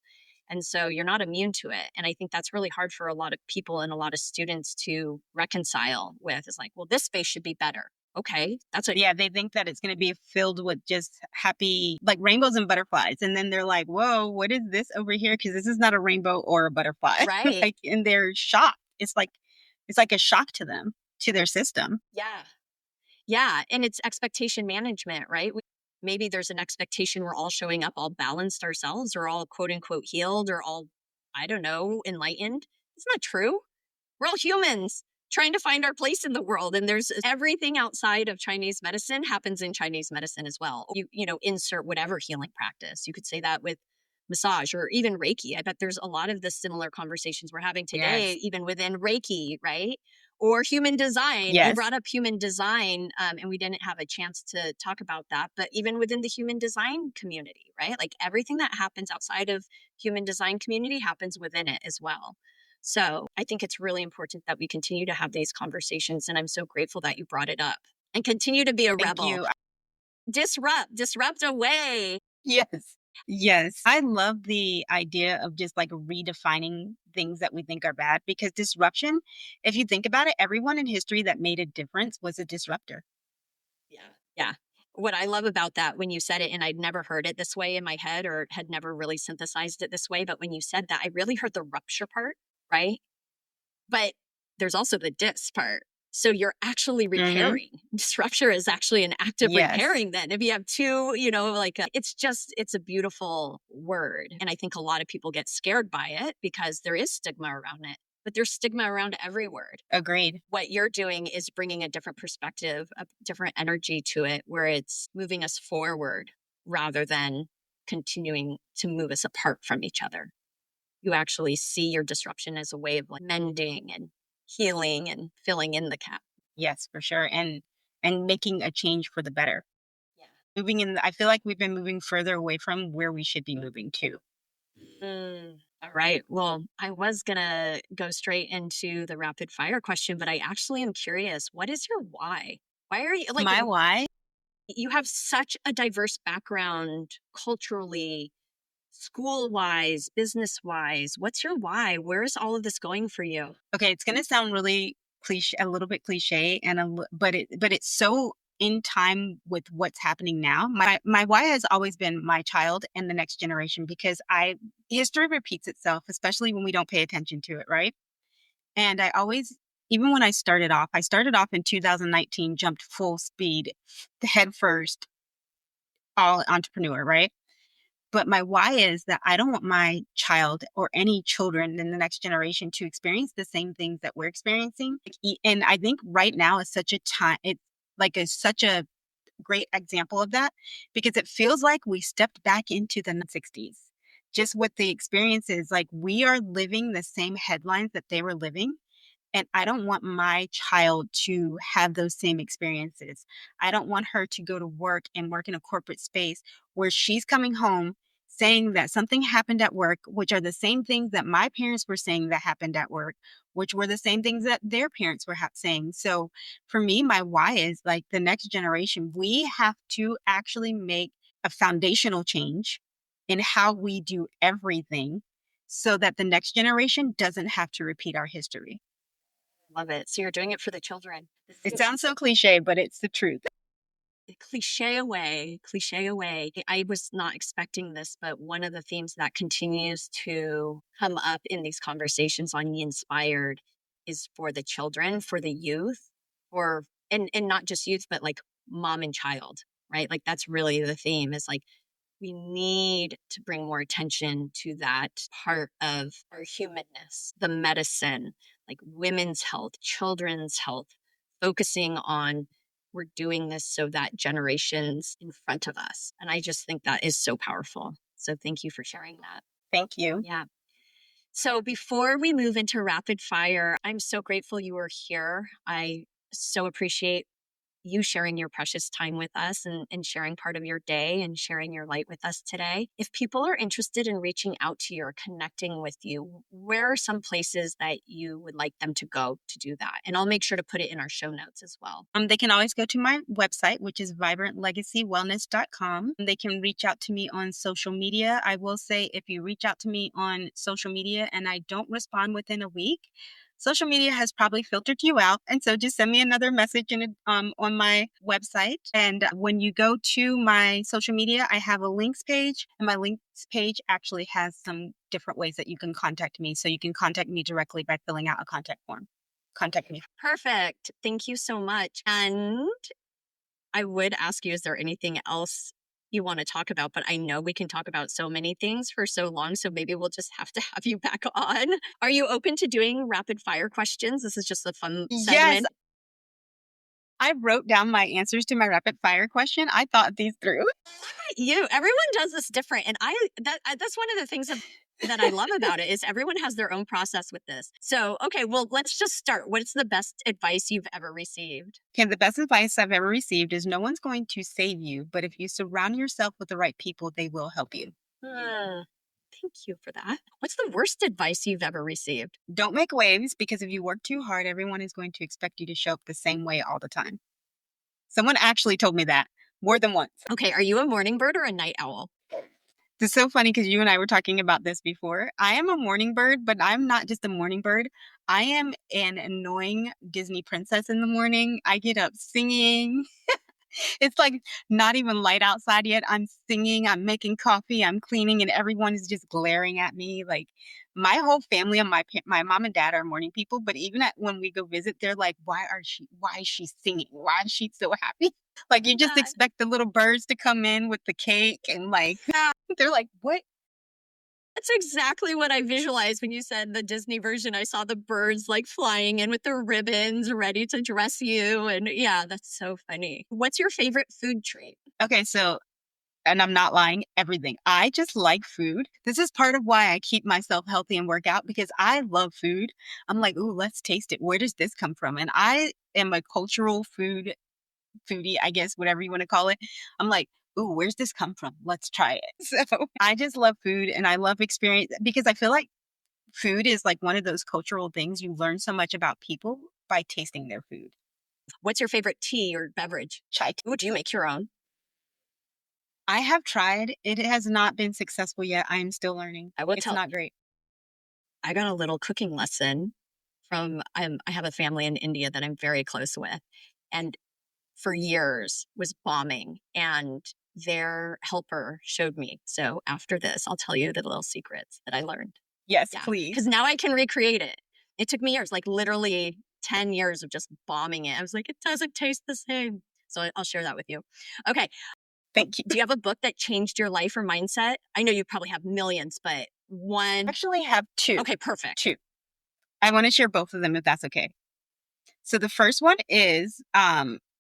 And so you're not immune to it. And I think that's really hard for a lot of people and a lot of students to reconcile with. It's like, well, this space should be better. Okay. Yeah, they think that it's going to be filled with just happy, like rainbows and butterflies. And then they're like, whoa, what is this over here? Because this is not a rainbow or a butterfly. Right. And they're shocked. It's like a shock to them, to their system. Yeah. Yeah. And it's expectation management, right? Maybe there's an expectation we're all showing up all balanced ourselves, or all quote unquote healed, or all, I don't know, enlightened. It's not true. We're all humans trying to find our place in the world. And there's everything outside of Chinese medicine happens in Chinese medicine as well. Insert whatever healing practice. You could say that with massage or even Reiki. I bet there's a lot of the similar conversations we're having today, even within Reiki, right? Or human design. Yes. You brought up human design, and we didn't have a chance to talk about that. But even within the human design community, right? Like everything that happens outside of human design community happens within it as well. So I think it's really important that we continue to have these conversations. And I'm so grateful that you brought it up, and continue to be a rebel. You. Disrupt away. Yes. I love the idea of just like redefining things that we think are bad, because disruption, if you think about it, everyone in history that made a difference was a disruptor. Yeah. What I love about that, when you said it, and I'd never heard it this way in my head, or had never really synthesized it this way, but when you said that, I really heard the rupture part, right? But there's also the dis part. So you're actually repairing. Disruption is actually an act of repairing then. If you have two, it's a beautiful word. And I think a lot of people get scared by it because there is stigma around it. But there's stigma around every word. Agreed. What you're doing is bringing a different perspective, a different energy to it, where it's moving us forward rather than continuing to move us apart from each other. You actually see your disruption as a way of like mending and healing and filling in the gap. Yes, for sure. And making a change for the better. Yeah. I feel like we've been moving further away from where we should be moving to. All right. Well, I was going to go straight into the rapid fire question, but I actually am curious. What is your why? Why are you like my why? You have such a diverse background culturally, school-wise, business-wise. What's your why? Where is all of this going for you? Okay, it's going to sound really cliche, a little bit cliche, but it's so in time with what's happening now. My why has always been my child and the next generation, because history repeats itself, especially when we don't pay attention to it, right? And I always, even when I started off in 2019, jumped full speed, head first, all entrepreneur, right? But my why is that I don't want my child or any children in the next generation to experience the same things that we're experiencing. And I think right now is such a time, it's like such a great example of that because it feels like we stepped back into the 60s. Just with the experiences, like we are living the same headlines that they were living. And I don't want my child to have those same experiences. I don't want her to go to work and work in a corporate space where she's coming home saying that something happened at work, which are the same things that my parents were saying that happened at work, which were the same things that their parents were saying. So for me, my why is like the next generation, we have to actually make a foundational change in how we do everything so that the next generation doesn't have to repeat our history. Love it. So you're doing it for the children. It sounds so cliche, but it's the truth. Cliche away, cliche away. I was not expecting this, but one of the themes that continues to come up in these conversations on Yinspired is for the children, for the youth, or and not just youth, but like mom and child, right? Like that's really the theme is like we need to bring more attention to that part of our humanness, the medicine, like women's health, children's health, focusing on we're doing this so that generations in front of us. And I just think that is so powerful. So thank you for sharing that. Thank you. Yeah. So before we move into rapid fire, I'm so grateful you were here. I so appreciate you sharing your precious time with us and sharing part of your day and sharing your light with us today. If people are interested in reaching out to you or connecting with you, where are some places that you would like them to go to do that? And I'll make sure to put it in our show notes as well. They can always go to my website, which is vibrantlegacywellness.com. They can reach out to me on social media. I will say if you reach out to me on social media and I don't respond within a week, social media has probably filtered you out. And so just send me another message on my website. And when you go to my social media, I have a links page. And my links page actually has some different ways that you can contact me. So you can contact me directly by filling out a contact form. Contact me. Perfect. Thank you so much. And I would ask you, is there anything else you want to talk about? But I know we can talk about so many things for so long. So maybe we'll just have to have you back on. Are you open to doing rapid fire questions? This is just a fun segment. Yes. I wrote down my answers to my rapid fire question. I thought these through. Everyone does this different. And that's one of the things that I love about it is everyone has their own process with this. So, okay, well, let's just start. What's the best advice you've ever received? Okay, the best advice I've ever received is no one's going to save you, but if you surround yourself with the right people, they will help you. Thank you for that. What's the worst advice you've ever received? Don't make waves because if you work too hard, everyone is going to expect you to show up the same way all the time. Someone actually told me that more than once. Okay, are you a morning bird or a night owl? It's so funny because you and I were talking about this before. I am a morning bird, but I'm not just a morning bird. I am an annoying Disney princess in the morning. I get up singing. It's like not even light outside yet. I'm singing, I'm making coffee, I'm cleaning, and everyone is just glaring at me. Like my whole family and my mom and dad are morning people, but even when we go visit, they're like, why is she singing? Why is she so happy? Like you just expect the little birds to come in with the cake and like they're like, what? That's exactly what I visualized when you said the Disney version. I saw the birds like flying in with their ribbons ready to dress you. And yeah, that's so funny. What's your favorite food treat? Okay, so, and I'm not lying, everything. I just like food. This is part of why I keep myself healthy and work out because I love food. I'm like, ooh, let's taste it. Where does this come from? And I am a cultural foodie, I guess, whatever you want to call it. I'm like, ooh, where's this come from? Let's try it. So I just love food and I love experience because I feel like food is like one of those cultural things you learn so much about people by tasting their food. What's your favorite tea or beverage? Chai tea. Ooh, do you make your own? I have tried. It has not been successful yet. I am still learning. It's not great. I got a little cooking lesson from, I have a family in India that I'm very close with. And for years was bombing and their helper showed me. So after this, I'll tell you the little secrets that I learned. Yes, please. Because now I can recreate it. It took me years, like literally 10 years of just bombing it. I was like, it doesn't taste the same. So I'll share that with you. Okay. Thank you. Do you have a book that changed your life or mindset? I know you probably have millions, but one. I actually have two. Okay, perfect. Two. I want to share both of them if that's okay. So the first one is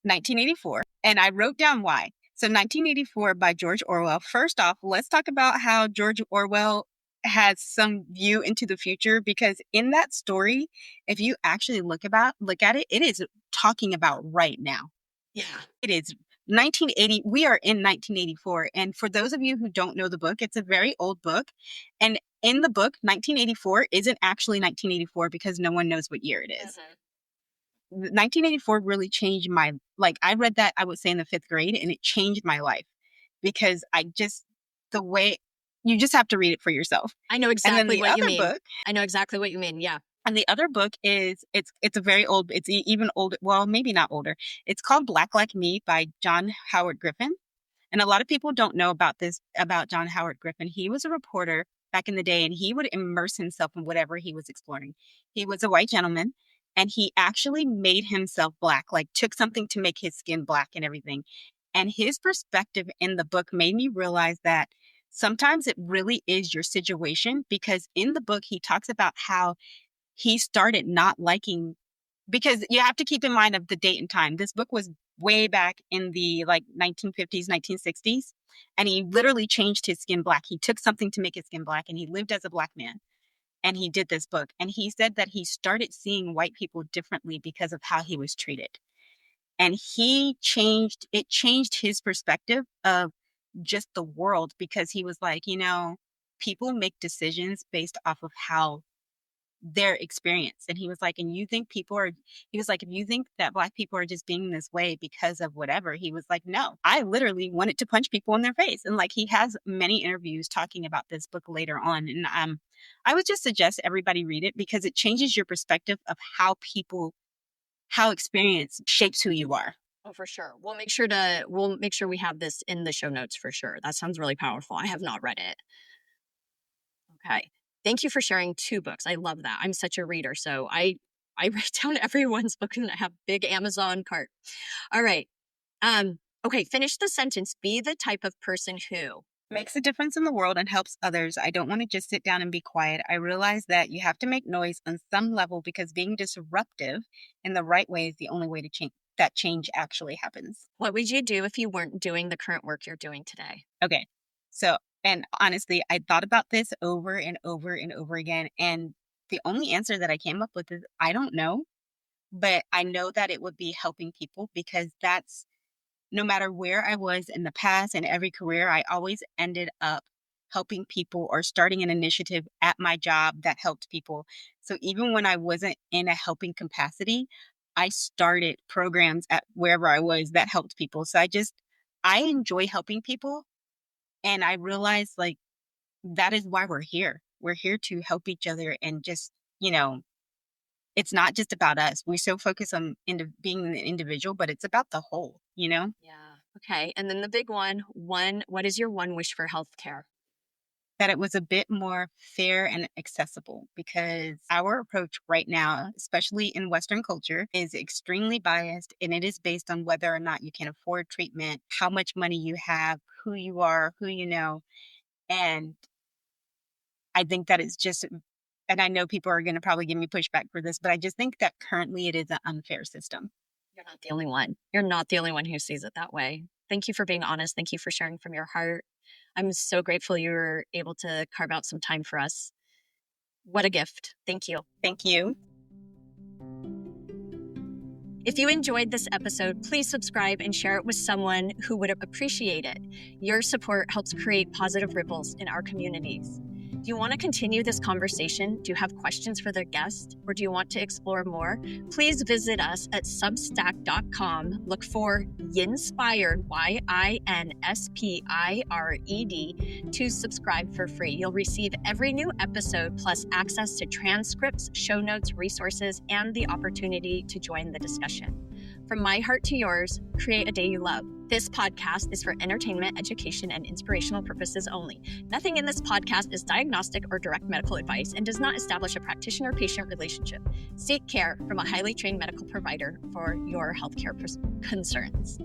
1984. And I wrote down why. So 1984 by George Orwell. First off, let's talk about how George Orwell has some view into the future, because in that story, if you actually look at it, it is talking about right now. Yeah. It is 1980. We are in 1984. And for those of you who don't know the book, it's a very old book. And in the book, 1984 isn't actually 1984 because no one knows what year it is. 1984 really changed I read that, I would say, in the 5th grade, and it changed my life because the way you just have to read it for yourself. I know exactly what you mean. Book, I know exactly what you mean. Yeah. And the other book is, it's a very old, it's even older. Well, maybe not older. It's called Black Like Me by John Howard Griffin. And a lot of people don't know about John Howard Griffin. He was a reporter back in the day, and he would immerse himself in whatever he was exploring. He was a white gentleman, and he actually made himself black, like took something to make his skin black and everything. And his perspective in the book made me realize that sometimes it really is your situation, because in the book, he talks about how he started not liking, because you have to keep in mind of the date and time. This book was way back in the 1950s, 1960s. And he literally changed his skin black. He took something to make his skin black, and he lived as a black man. And he did this book. And he said that he started seeing white people differently because of how he was treated. And it changed his perspective of just the world, because he was like, people make decisions based off of how their experience. And he was like, if you think that Black people are just being this way because of whatever, he was like, no, I literally wanted to punch people in their face. And he has many interviews talking about this book later on. And I would just suggest everybody read it, because it changes your perspective of how experience shapes who you are. Oh, for sure. We'll make sure we have this in the show notes for sure. That sounds really powerful. I have not read it. Okay. Thank you for sharing 2 books. I love that. I'm such a reader, so I write down everyone's book, and I have big Amazon cart. All right. Okay, finish the sentence. Be the type of person who makes a difference in the world and helps others. I don't want to just sit down and be quiet. I realize that you have to make noise on some level, because being disruptive in the right way is the only way to change actually happens. What would you do if you weren't doing the current work you're doing today? Okay. So, and honestly, I thought about this over and over and over again. And the only answer that I came up with is, I don't know, but I know that it would be helping people, because that's, no matter where I was in the past, in every career, I always ended up helping people or starting an initiative at my job that helped people. So even when I wasn't in a helping capacity, I started programs at wherever I was that helped people. So I enjoy helping people. And I realized that is why we're here. We're here to help each other, and just, it's not just about us. We so focus on being an individual, but it's about the whole, Yeah. Okay. And then the big one, what is your one wish for healthcare? That it was a bit more fair and accessible, because our approach right now, especially in Western culture, is extremely biased, and it is based on whether or not you can afford treatment, how much money you have, who you are, who you know. And I think that it's just, and I know people are going to probably give me pushback for this, but I just think that currently it is an unfair system. You're not the only one. You're not the only one who sees it that way. Thank you for being honest. Thank you for sharing from your heart. I'm so grateful you were able to carve out some time for us. What a gift. Thank you. Thank you. If you enjoyed this episode, please subscribe and share it with someone who would appreciate it. Your support helps create positive ripples in our communities. Do you want to continue this conversation? Do you have questions for the guest? Or do you want to explore more? Please visit us at substack.com. Look for Yinspired, Yinspired, to subscribe for free. You'll receive every new episode, plus access to transcripts, show notes, resources, and the opportunity to join the discussion. From my heart to yours, create a day you love. This podcast is for entertainment, education, and inspirational purposes only. Nothing in this podcast is diagnostic or direct medical advice and does not establish a practitioner-patient relationship. Seek care from a highly trained medical provider for your healthcare concerns.